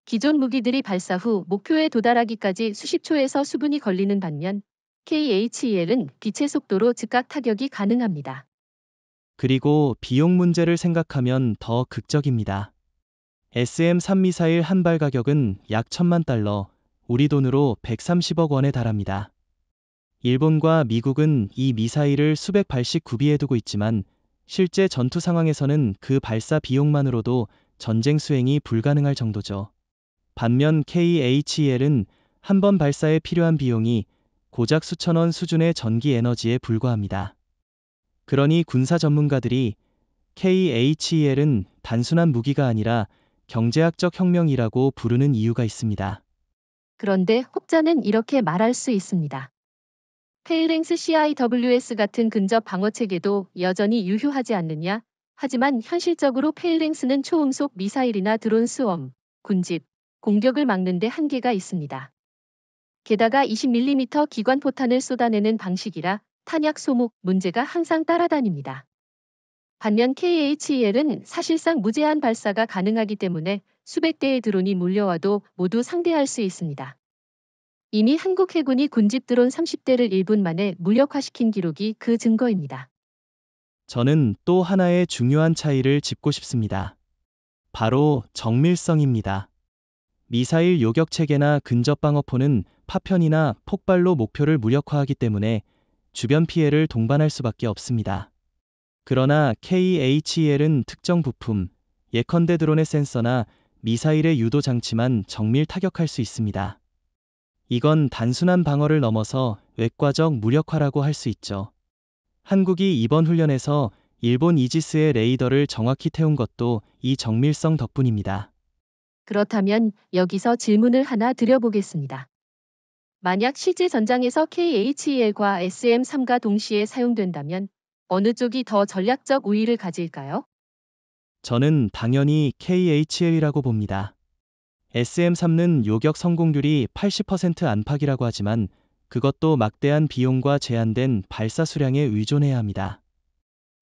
기존 무기들이 발사 후 목표에 도달하기까지 수십 초에서 수분이 걸리는 반면 KHEL은 빛의 속도로 즉각 타격이 가능합니다.
그리고 비용 문제를 생각하면 더 극적입니다. SM-3 미사일 한 발 가격은 약 1,000만 달러, 우리 돈으로 130억 원에 달합니다. 일본과 미국은 이 미사일을 수백 발씩 구비해두고 있지만 실제 전투 상황에서는 그 발사 비용만으로도 전쟁 수행이 불가능할 정도죠. 반면 KHEL은 한 번 발사에 필요한 비용이 고작 수천 원 수준의 전기 에너지에 불과합니다. 그러니 군사 전문가들이 KHEL은 단순한 무기가 아니라 경제학적 혁명이라고 부르는 이유가 있습니다.
그런데 혹자는 이렇게 말할 수 있습니다. 페일랭스 CIWS 같은 근접 방어 체계도 여전히 유효하지 않느냐? 하지만 현실적으로 페일랭스는 초음속 미사일이나 드론 수험, 군집, 공격을 막는 데 한계가 있습니다. 게다가 20mm 기관포탄을 쏟아내는 방식이라 탄약 소모 문제가 항상 따라다닙니다. 반면 KHEL은 사실상 무제한 발사가 가능하기 때문에 수백 대의 드론이 몰려와도 모두 상대할 수 있습니다. 이미 한국 해군이 군집 드론 30대를 1분 만에 무력화시킨 기록이 그 증거입니다.
저는 또 하나의 중요한 차이를 짚고 싶습니다. 바로 정밀성입니다. 미사일 요격 체계나 근접 방어포는 파편이나 폭발로 목표를 무력화하기 때문에 주변 피해를 동반할 수밖에 없습니다. 그러나 KHEL은 특정 부품, 예컨대 드론의 센서나 미사일의 유도 장치만 정밀 타격할 수 있습니다. 이건 단순한 방어를 넘어서 외과적 무력화라고 할 수 있죠. 한국이 이번 훈련에서 일본 이지스의 레이더를 정확히 태운 것도 이 정밀성 덕분입니다.
그렇다면 여기서 질문을 하나 드려보겠습니다. 만약 실제 전장에서 KHEL과 SM-3가 동시에 사용된다면 어느 쪽이 더 전략적 우위를 가질까요?
저는 당연히 KHL이라고 봅니다. SM-3는 요격 성공률이 80% 안팎이라고 하지만 그것도 막대한 비용과 제한된 발사 수량에 의존해야 합니다.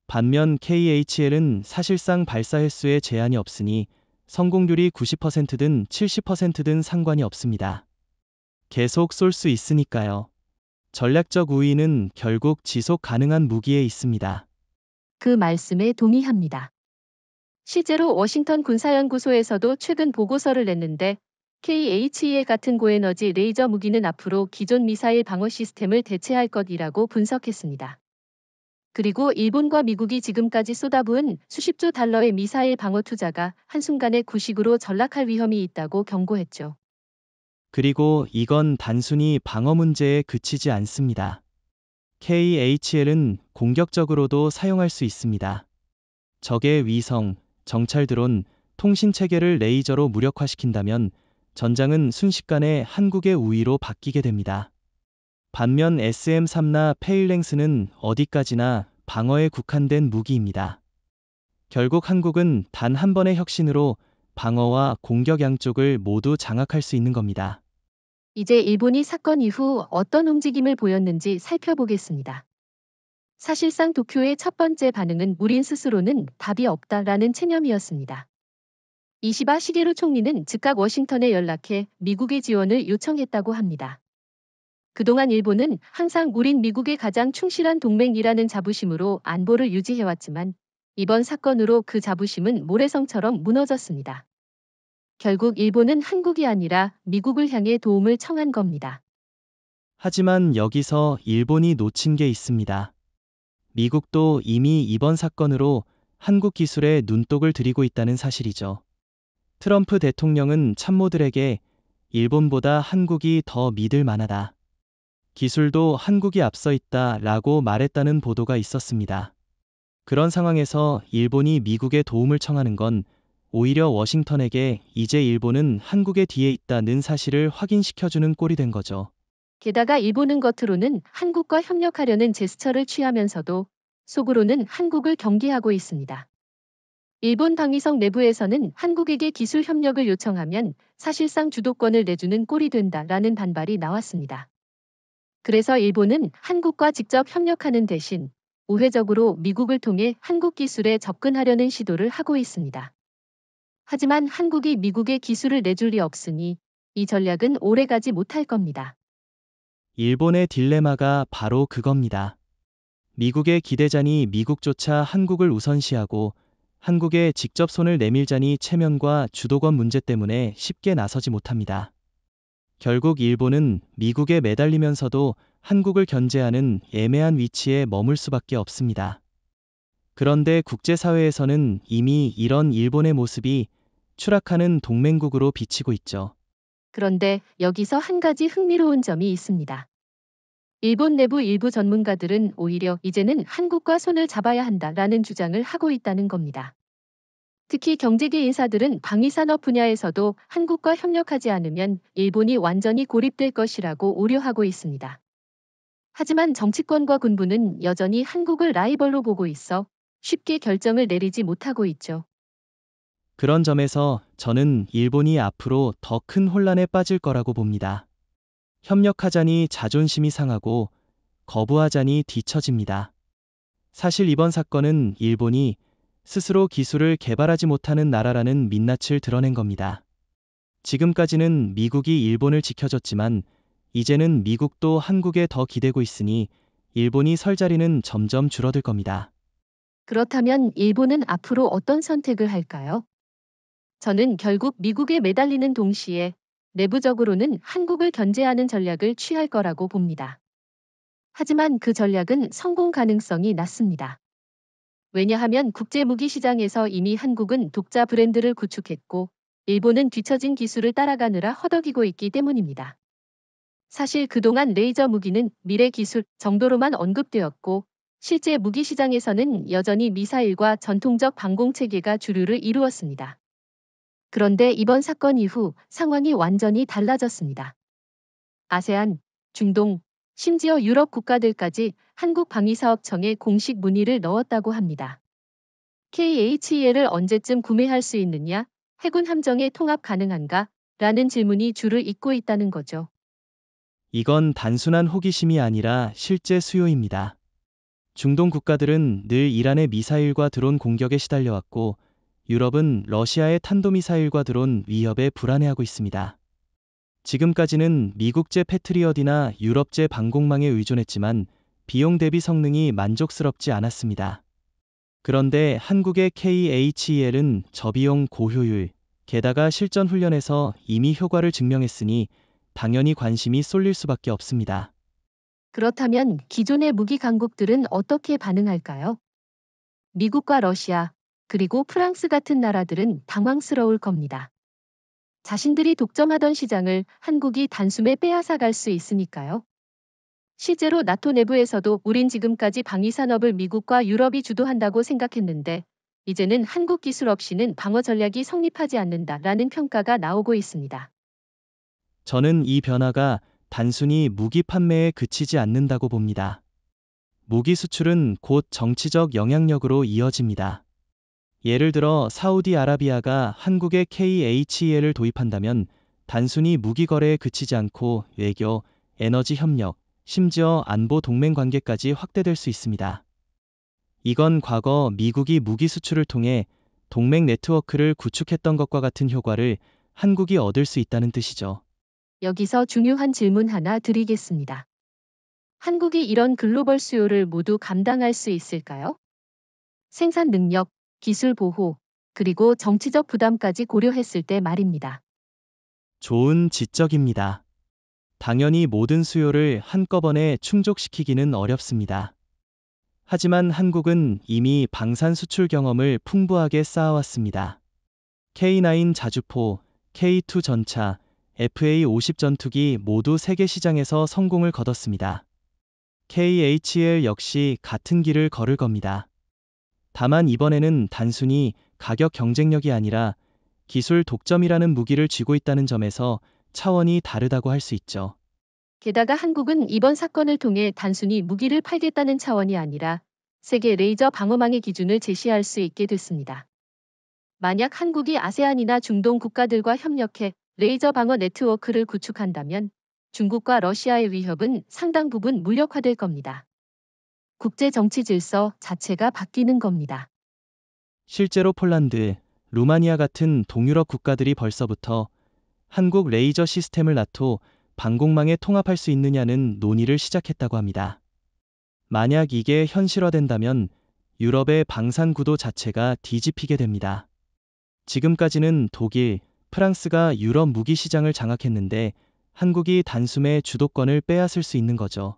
반면 KHL은 사실상 발사 횟수에 제한이 없으니 성공률이 90%든 70%든 상관이 없습니다. 계속 쏠 수 있으니까요. 전략적 우위는 결국 지속 가능한 무기에 있습니다.
그 말씀에 동의합니다. 실제로 워싱턴 군사연구소에서도 최근 보고서를 냈는데 KHEL 같은 고에너지 레이저 무기는 앞으로 기존 미사일 방어 시스템을 대체할 것이라고 분석했습니다. 그리고 일본과 미국이 지금까지 쏟아부은 수십조 달러의 미사일 방어 투자가 한순간에 구식으로 전락할 위험이 있다고 경고했죠.
그리고 이건 단순히 방어 문제에 그치지 않습니다. KHL은 공격적으로도 사용할 수 있습니다. 적의 위성, 정찰 드론, 통신 체계를 레이저로 무력화시킨다면 전장은 순식간에 한국의 우위로 바뀌게 됩니다. 반면 SM-3나 페일랭스는 어디까지나 방어에 국한된 무기입니다. 결국 한국은 단 한 번의 혁신으로 방어와 공격 양쪽을 모두 장악할 수 있는 겁니다.
이제 일본이 사건 이후 어떤 움직임을 보였는지 살펴보겠습니다. 사실상 도쿄의 첫 번째 반응은 우린 스스로는 답이 없다라는 체념이었습니다. 이시바 시게루 총리는 즉각 워싱턴에 연락해 미국의 지원을 요청했다고 합니다. 그동안 일본은 항상 우린 미국의 가장 충실한 동맹이라는 자부심으로 안보를 유지해왔지만 이번 사건으로 그 자부심은 모래성처럼 무너졌습니다. 결국 일본은 한국이 아니라 미국을 향해 도움을 청한 겁니다.
하지만 여기서 일본이 놓친 게 있습니다. 미국도 이미 이번 사건으로 한국 기술에 눈독을 들이고 있다는 사실이죠. 트럼프 대통령은 참모들에게 일본보다 한국이 더 믿을 만하다. 기술도 한국이 앞서 있다 라고 말했다는 보도가 있었습니다. 그런 상황에서 일본이 미국에 도움을 청하는 건 오히려 워싱턴에게 이제 일본은 한국의 뒤에 있다는 사실을 확인시켜주는 꼴이 된 거죠.
게다가 일본은 겉으로는 한국과 협력하려는 제스처를 취하면서도 속으로는 한국을 경계하고 있습니다. 일본 방위성 내부에서는 한국에게 기술 협력을 요청하면 사실상 주도권을 내주는 꼴이 된다라는 반발이 나왔습니다. 그래서 일본은 한국과 직접 협력하는 대신 우회적으로 미국을 통해 한국 기술에 접근하려는 시도를 하고 있습니다. 하지만 한국이 미국에 기술을 내줄 리 없으니 이 전략은 오래가지 못할 겁니다.
일본의 딜레마가 바로 그겁니다. 미국의 기대자니 미국조차 한국을 우선시하고 한국에 직접 손을 내밀자니 체면과 주도권 문제 때문에 쉽게 나서지 못합니다. 결국 일본은 미국에 매달리면서도 한국을 견제하는 애매한 위치에 머물 수밖에 없습니다. 그런데 국제사회에서는 이미 이런 일본의 모습이 추락하는 동맹국으로 비치고 있죠.
그런데 여기서 한 가지 흥미로운 점이 있습니다. 일본 내부 일부 전문가들은 오히려 이제는 한국과 손을 잡아야 한다라는 주장을 하고 있다는 겁니다. 특히 경제계 인사들은 방위산업 분야에서도 한국과 협력하지 않으면 일본이 완전히 고립될 것이라고 우려하고 있습니다. 하지만 정치권과 군부는 여전히 한국을 라이벌로 보고 있어 쉽게 결정을 내리지 못하고 있죠.
그런 점에서 저는 일본이 앞으로 더 큰 혼란에 빠질 거라고 봅니다. 협력하자니 자존심이 상하고 거부하자니 뒤처집니다. 사실 이번 사건은 일본이 스스로 기술을 개발하지 못하는 나라라는 민낯을 드러낸 겁니다. 지금까지는 미국이 일본을 지켜줬지만 이제는 미국도 한국에 더 기대고 있으니 일본이 설 자리는 점점 줄어들 겁니다.
그렇다면 일본은 앞으로 어떤 선택을 할까요? 저는 결국 미국에 매달리는 동시에 내부적으로는 한국을 견제하는 전략을 취할 거라고 봅니다. 하지만 그 전략은 성공 가능성이 낮습니다. 왜냐하면 국제무기 시장에서 이미 한국은 독자 브랜드를 구축했고 일본은 뒤처진 기술을 따라가느라 허덕이고 있기 때문입니다. 사실 그동안 레이저 무기는 미래 기술 정도로만 언급되었고 실제 무기 시장에서는 여전히 미사일과 전통적 방공체계가 주류를 이루었습니다. 그런데 이번 사건 이후 상황이 완전히 달라졌습니다. 아세안, 중동, 심지어 유럽 국가들까지 한국 방위사업청에 공식 문의를 넣었다고 합니다. KHEL을 언제쯤 구매할 수 있느냐? 해군 함정에 통합 가능한가? 라는 질문이 줄을 잇고 있다는 거죠.
이건 단순한 호기심이 아니라 실제 수요입니다. 중동 국가들은 늘 이란의 미사일과 드론 공격에 시달려왔고 유럽은 러시아의 탄도미사일과 드론 위협에 불안해하고 있습니다. 지금까지는 미국제 패트리엇이나 유럽제 방공망에 의존했지만 비용 대비 성능이 만족스럽지 않았습니다. 그런데 한국의 KHEL은 저비용 고효율, 게다가 실전 훈련에서 이미 효과를 증명했으니 당연히 관심이 쏠릴 수밖에 없습니다.
그렇다면 기존의 무기 강국들은 어떻게 반응할까요? 미국과 러시아, 그리고 프랑스 같은 나라들은 당황스러울 겁니다. 자신들이 독점하던 시장을 한국이 단숨에 빼앗아갈 수 있으니까요. 실제로 나토 내부에서도 우린 지금까지 방위산업을 미국과 유럽이 주도한다고 생각했는데 이제는 한국 기술 없이는 방어 전략이 성립하지 않는다라는 평가가 나오고 있습니다.
저는 이 변화가 단순히 무기 판매에 그치지 않는다고 봅니다. 무기 수출은 곧 정치적 영향력으로 이어집니다. 예를 들어 사우디아라비아가 한국에 KHEL을 도입한다면 단순히 무기 거래에 그치지 않고 외교, 에너지 협력, 심지어 안보 동맹 관계까지 확대될 수 있습니다. 이건 과거 미국이 무기 수출을 통해 동맹 네트워크를 구축했던 것과 같은 효과를 한국이 얻을 수 있다는 뜻이죠.
여기서 중요한 질문 하나 드리겠습니다. 한국이 이런 글로벌 수요를 모두 감당할 수 있을까요? 생산 능력, 기술 보호, 그리고 정치적 부담까지 고려했을 때 말입니다.
좋은 지적입니다. 당연히 모든 수요를 한꺼번에 충족시키기는 어렵습니다. 하지만 한국은 이미 방산 수출 경험을 풍부하게 쌓아왔습니다. K9 자주포, K2 전차, FA50 전투기 모두 세계 시장에서 성공을 거뒀습니다. KHL 역시 같은 길을 걸을 겁니다. 다만 이번에는 단순히 가격 경쟁력이 아니라 기술 독점이라는 무기를 쥐고 있다는 점에서 차원이 다르다고 할 수 있죠.
게다가 한국은 이번 사건을 통해 단순히 무기를 팔겠다는 차원이 아니라 세계 레이저 방어망의 기준을 제시할 수 있게 됐습니다. 만약 한국이 아세안이나 중동 국가들과 협력해 레이저 방어 네트워크를 구축한다면 중국과 러시아의 위협은 상당 부분 무력화될 겁니다. 국제 정치 질서 자체가 바뀌는 겁니다.
실제로 폴란드, 루마니아 같은 동유럽 국가들이 벌써부터 한국 레이저 시스템을 나토 방공망에 통합할 수 있느냐는 논의를 시작했다고 합니다. 만약 이게 현실화된다면 유럽의 방산 구도 자체가 뒤집히게 됩니다. 지금까지는 독일, 프랑스가 유럽 무기 시장을 장악했는데 한국이 단숨에 주도권을 빼앗을 수 있는 거죠.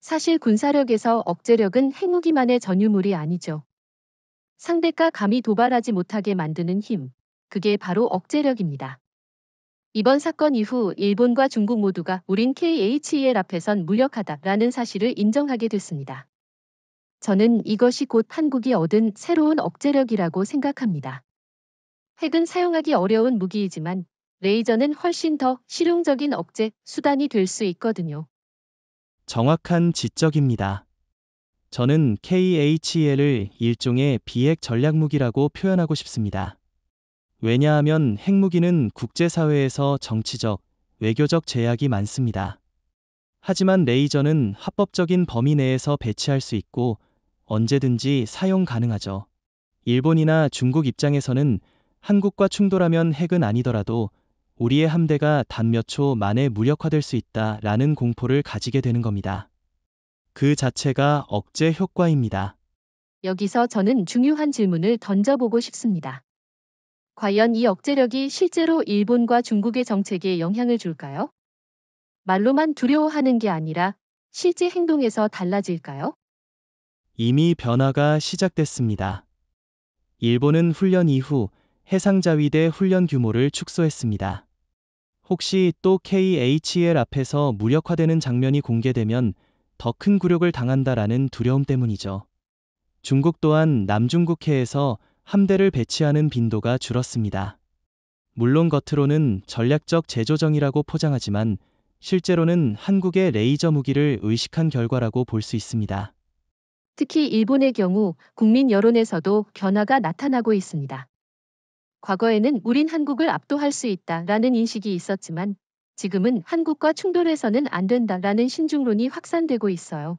사실 군사력에서 억제력은 핵무기만의 전유물이 아니죠. 상대가 감히 도발하지 못하게 만드는 힘, 그게 바로 억제력입니다. 이번 사건 이후 일본과 중국 모두가 우린 KHEL 앞에선 무력하다라는 사실을 인정하게 됐습니다. 저는 이것이 곧 한국이 얻은 새로운 억제력이라고 생각합니다. 핵은 사용하기 어려운 무기이지만 레이저는 훨씬 더 실용적인 억제 수단이 될 수 있거든요.
정확한 지적입니다. 저는 KHEL을 일종의 비핵 전략무기라고 표현하고 싶습니다. 왜냐하면 핵무기는 국제사회에서 정치적, 외교적 제약이 많습니다. 하지만 레이저는 합법적인 범위 내에서 배치할 수 있고 언제든지 사용 가능하죠. 일본이나 중국 입장에서는 한국과 충돌하면 핵은 아니더라도 우리의 함대가 단 몇 초 만에 무력화될 수 있다라는 공포를 가지게 되는 겁니다. 그 자체가 억제 효과입니다.
여기서 저는 중요한 질문을 던져보고 싶습니다. 과연 이 억제력이 실제로 일본과 중국의 정책에 영향을 줄까요? 말로만 두려워하는 게 아니라 실제 행동에서 달라질까요?
이미 변화가 시작됐습니다. 일본은 훈련 이후 해상자위대 훈련 규모를 축소했습니다. 혹시 또 KHL 앞에서 무력화되는 장면이 공개되면 더 큰 굴욕을 당한다라는 두려움 때문이죠. 중국 또한 남중국해에서 함대를 배치하는 빈도가 줄었습니다. 물론 겉으로는 전략적 재조정이라고 포장하지만 실제로는 한국의 레이저 무기를 의식한 결과라고 볼 수 있습니다.
특히 일본의 경우 국민 여론에서도 변화가 나타나고 있습니다. 과거에는 우린 한국을 압도할 수 있다라는 인식이 있었지만 지금은 한국과 충돌해서는 안 된다라는 신중론이 확산되고 있어요.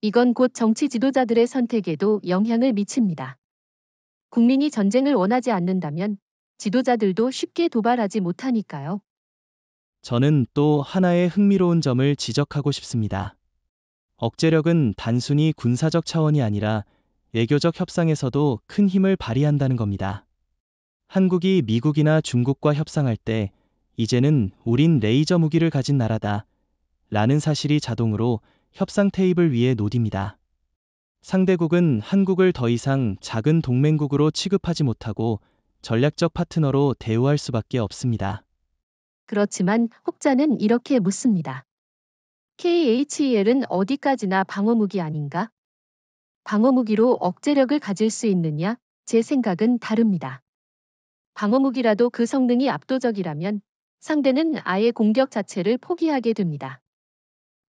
이건 곧 정치 지도자들의 선택에도 영향을 미칩니다. 국민이 전쟁을 원하지 않는다면 지도자들도 쉽게 도발하지 못하니까요.
저는 또 하나의 흥미로운 점을 지적하고 싶습니다. 억제력은 단순히 군사적 차원이 아니라 외교적 협상에서도 큰 힘을 발휘한다는 겁니다. 한국이 미국이나 중국과 협상할 때 이제는 우린 레이저 무기를 가진 나라다 라는 사실이 자동으로 협상 테이블 위에 놓입니다. 상대국은 한국을 더 이상 작은 동맹국으로 취급하지 못하고 전략적 파트너로 대우할 수밖에 없습니다.
그렇지만 혹자는 이렇게 묻습니다. KHEL은 어디까지나 방어무기 아닌가? 방어무기로 억제력을 가질 수 있느냐? 제 생각은 다릅니다. 방어무기라도 그 성능이 압도적이라면 상대는 아예 공격 자체를 포기하게 됩니다.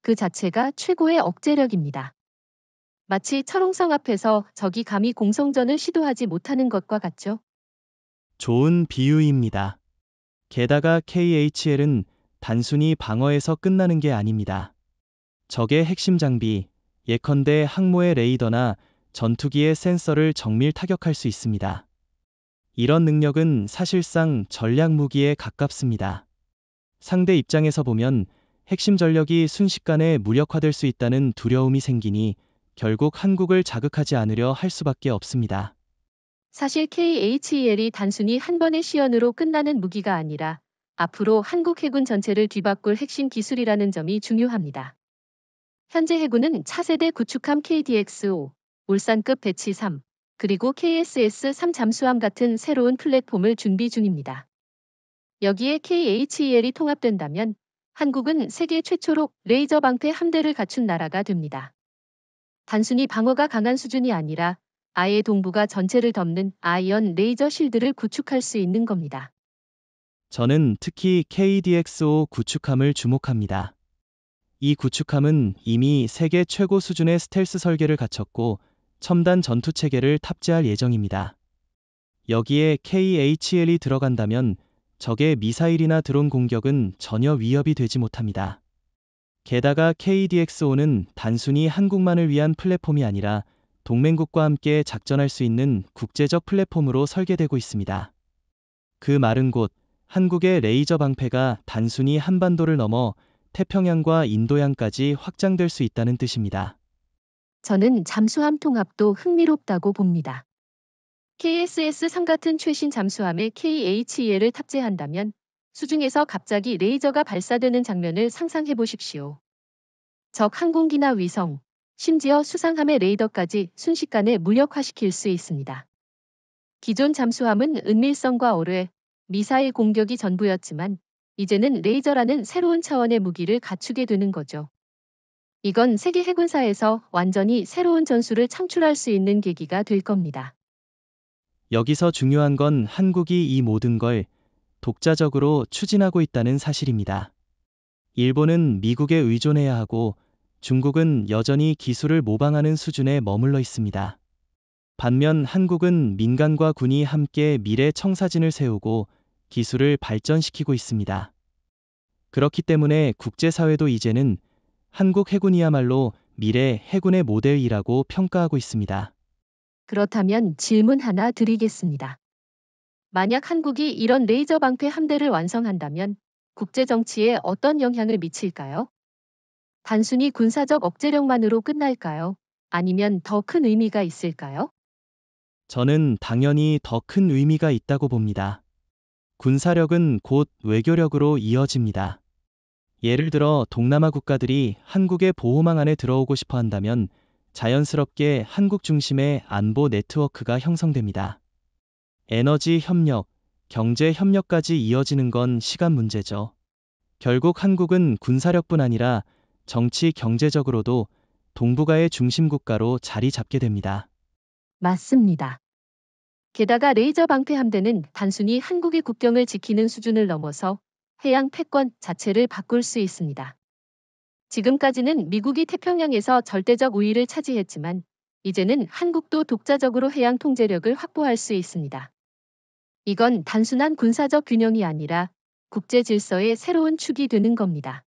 그 자체가 최고의 억제력입니다. 마치 철옹성 앞에서 적이 감히 공성전을 시도하지 못하는 것과 같죠.
좋은 비유입니다. 게다가 KHL은 단순히 방어에서 끝나는 게 아닙니다. 적의 핵심 장비, 예컨대 항모의 레이더나 전투기의 센서를 정밀 타격할 수 있습니다. 이런 능력은 사실상 전략 무기에 가깝습니다. 상대 입장에서 보면 핵심 전력이 순식간에 무력화될 수 있다는 두려움이 생기니 결국 한국을 자극하지 않으려 할 수밖에 없습니다.
사실 KHEL이 단순히 한 번의 시연으로 끝나는 무기가 아니라 앞으로 한국 해군 전체를 뒤바꿀 핵심 기술이라는 점이 중요합니다. 현재 해군은 차세대 구축함 KDX-5, 울산급 배치 3, 그리고 KSS-3 잠수함 같은 새로운 플랫폼을 준비 중입니다. 여기에 KHEL이 통합된다면 한국은 세계 최초로 레이저 방패 함대를 갖춘 나라가 됩니다. 단순히 방어가 강한 수준이 아니라 아예 동북아 전체를 덮는 아이언 레이저 실드를 구축할 수 있는 겁니다.
저는 특히 KDX-5 구축함을 주목합니다. 이 구축함은 이미 세계 최고 수준의 스텔스 설계를 갖췄고 첨단 전투 체계를 탑재할 예정입니다. 여기에 KHL이 들어간다면 적의 미사일이나 드론 공격은 전혀 위협이 되지 못합니다. 게다가 KDX-5는 단순히 한국만을 위한 플랫폼이 아니라 동맹국과 함께 작전할 수 있는 국제적 플랫폼으로 설계되고 있습니다. 그 말은 곧 한국의 레이저 방패가 단순히 한반도를 넘어 태평양과 인도양까지 확장될 수 있다는 뜻입니다.
저는 잠수함 통합도 흥미롭다고 봅니다. KSS-3 같은 최신 잠수함에 KHEL을 탑재한다면 수중에서 갑자기 레이저가 발사되는 장면을 상상해 보십시오. 적 항공기나 위성, 심지어 수상함의 레이더까지 순식간에 무력화시킬 수 있습니다. 기존 잠수함은 은밀성과 어뢰, 미사일 공격이 전부였지만 이제는 레이저라는 새로운 차원의 무기를 갖추게 되는 거죠. 이건 세계 해군사에서 완전히 새로운 전술을 창출할 수 있는 계기가 될 겁니다.
여기서 중요한 건 한국이 이 모든 걸 독자적으로 추진하고 있다는 사실입니다. 일본은 미국에 의존해야 하고 중국은 여전히 기술을 모방하는 수준에 머물러 있습니다. 반면 한국은 민간과 군이 함께 미래 청사진을 세우고 기술을 발전시키고 있습니다. 그렇기 때문에 국제사회도 이제는 한국 해군이야말로 미래 해군의 모델이라고 평가하고 있습니다.
그렇다면 질문 하나 드리겠습니다. 만약 한국이 이런 레이저 방패 함대를 완성한다면 국제 정치에 어떤 영향을 미칠까요? 단순히 군사적 억제력만으로 끝날까요? 아니면 더 큰 의미가 있을까요?
저는 당연히 더 큰 의미가 있다고 봅니다. 군사력은 곧 외교력으로 이어집니다. 예를 들어 동남아 국가들이 한국의 보호망 안에 들어오고 싶어 한다면 자연스럽게 한국 중심의 안보 네트워크가 형성됩니다. 에너지 협력, 경제 협력까지 이어지는 건 시간 문제죠. 결국 한국은 군사력뿐 아니라 정치 경제적으로도 동북아의 중심 국가로 자리 잡게 됩니다.
맞습니다. 게다가 레이저 방패 함대는 단순히 한국의 국경을 지키는 수준을 넘어서 해양 패권 자체를 바꿀 수 있습니다. 지금까지는 미국이 태평양에서 절대적 우위를 차지했지만 이제는 한국도 독자적으로 해양 통제력을 확보할 수 있습니다. 이건 단순한 군사적 균형이 아니라 국제 질서의 새로운 축이 되는 겁니다.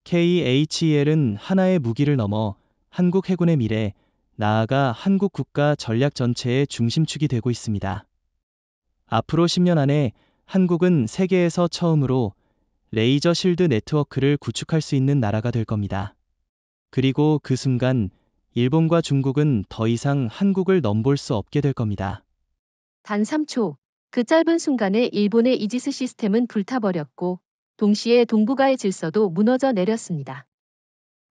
KHEL은 하나의 무기를 넘어 한국 해군의 미래, 나아가 한국 국가 전략 전체의 중심축이 되고 있습니다. 앞으로 10년 안에 한국은 세계에서 처음으로 레이저 실드 네트워크를 구축할 수 있는 나라가 될 겁니다. 그리고 그 순간 일본과 중국은 더 이상 한국을 넘볼 수 없게 될 겁니다.
단 3초, 그 짧은 순간에 일본의 이지스 시스템은 불타버렸고 동시에 동북아의 질서도 무너져 내렸습니다.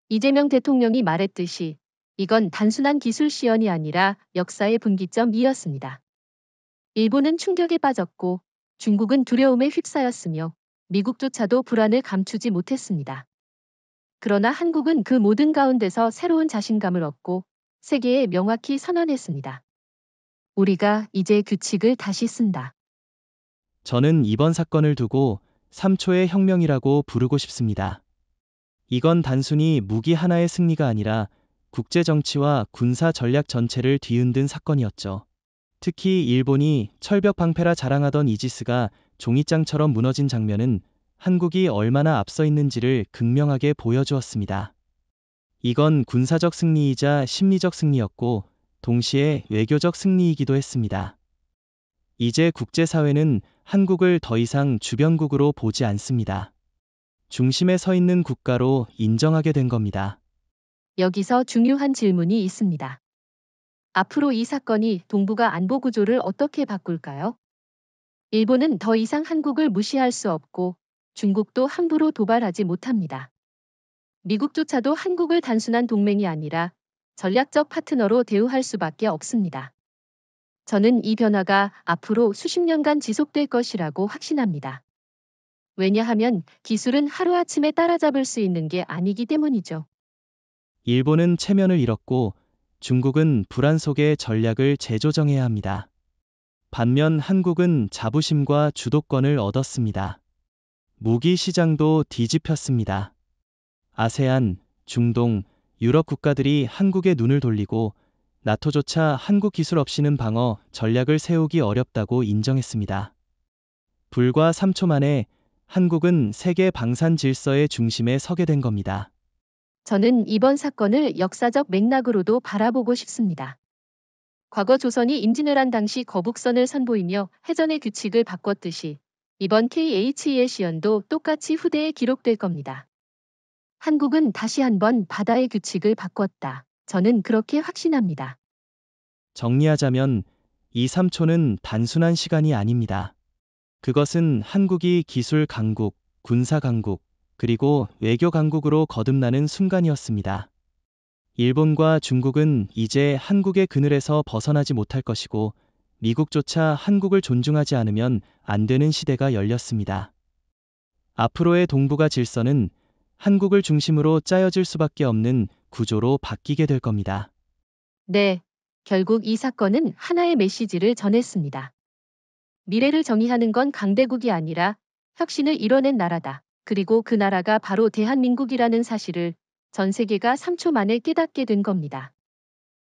이재명 대통령이 말했듯이 이건 단순한 기술 시연이 아니라 역사의 분기점이었습니다. 일본은 충격에 빠졌고 중국은 두려움에 휩싸였으며 미국조차도 불안을 감추지 못했습니다. 그러나 한국은 그 모든 가운데서 새로운 자신감을 얻고 세계에 명확히 선언했습니다. 우리가 이제 규칙을 다시 쓴다.
저는 이번 사건을 두고 3초의 혁명이라고 부르고 싶습니다. 이건 단순히 무기 하나의 승리가 아니라 국제 정치와 군사 전략 전체를 뒤흔든 사건이었죠. 특히 일본이 철벽 방패라 자랑하던 이지스가 종이장처럼 무너진 장면은 한국이 얼마나 앞서 있는지를 극명하게 보여주었습니다. 이건 군사적 승리이자 심리적 승리였고 동시에 외교적 승리이기도 했습니다. 이제 국제사회는 한국을 더 이상 주변국으로 보지 않습니다. 중심에 서 있는 국가로 인정하게 된 겁니다.
여기서 중요한 질문이 있습니다. 앞으로 이 사건이 동북아 안보 구조를 어떻게 바꿀까요? 일본은 더 이상 한국을 무시할 수 없고 중국도 함부로 도발하지 못합니다. 미국조차도 한국을 단순한 동맹이 아니라 전략적 파트너로 대우할 수밖에 없습니다. 저는 이 변화가 앞으로 수십 년간 지속될 것이라고 확신합니다. 왜냐하면 기술은 하루아침에 따라잡을 수 있는 게 아니기 때문이죠.
일본은 체면을 잃었고 중국은 불안 속에 전략을 재조정해야 합니다. 반면 한국은 자부심과 주도권을 얻었습니다. 무기 시장도 뒤집혔습니다. 아세안, 중동, 유럽 국가들이 한국에 눈을 돌리고 나토조차 한국 기술 없이는 방어 전략을 세우기 어렵다고 인정했습니다. 불과 3초 만에 한국은 세계 방산 질서의 중심에 서게 된 겁니다.
저는 이번 사건을 역사적 맥락으로도 바라보고 싶습니다. 과거 조선이 임진왜란 당시 거북선을 선보이며 해전의 규칙을 바꿨듯이 이번 KH의 시연도 똑같이 후대에 기록될 겁니다. 한국은 다시 한번 바다의 규칙을 바꿨다. 저는 그렇게 확신합니다.
정리하자면 이 3초는 단순한 시간이 아닙니다. 그것은 한국이 기술 강국, 군사 강국, 그리고 외교 강국으로 거듭나는 순간이었습니다. 일본과 중국은 이제 한국의 그늘에서 벗어나지 못할 것이고 미국조차 한국을 존중하지 않으면 안 되는 시대가 열렸습니다. 앞으로의 동북아 질서는 한국을 중심으로 짜여질 수밖에 없는 구조로 바뀌게 될 겁니다.
네, 결국 이 사건은 하나의 메시지를 전했습니다. 미래를 정의하는 건 강대국이 아니라 혁신을 이뤄낸 나라다. 그리고 그 나라가 바로 대한민국이라는 사실을 전 세계가 3초 만에 깨닫게 된 겁니다.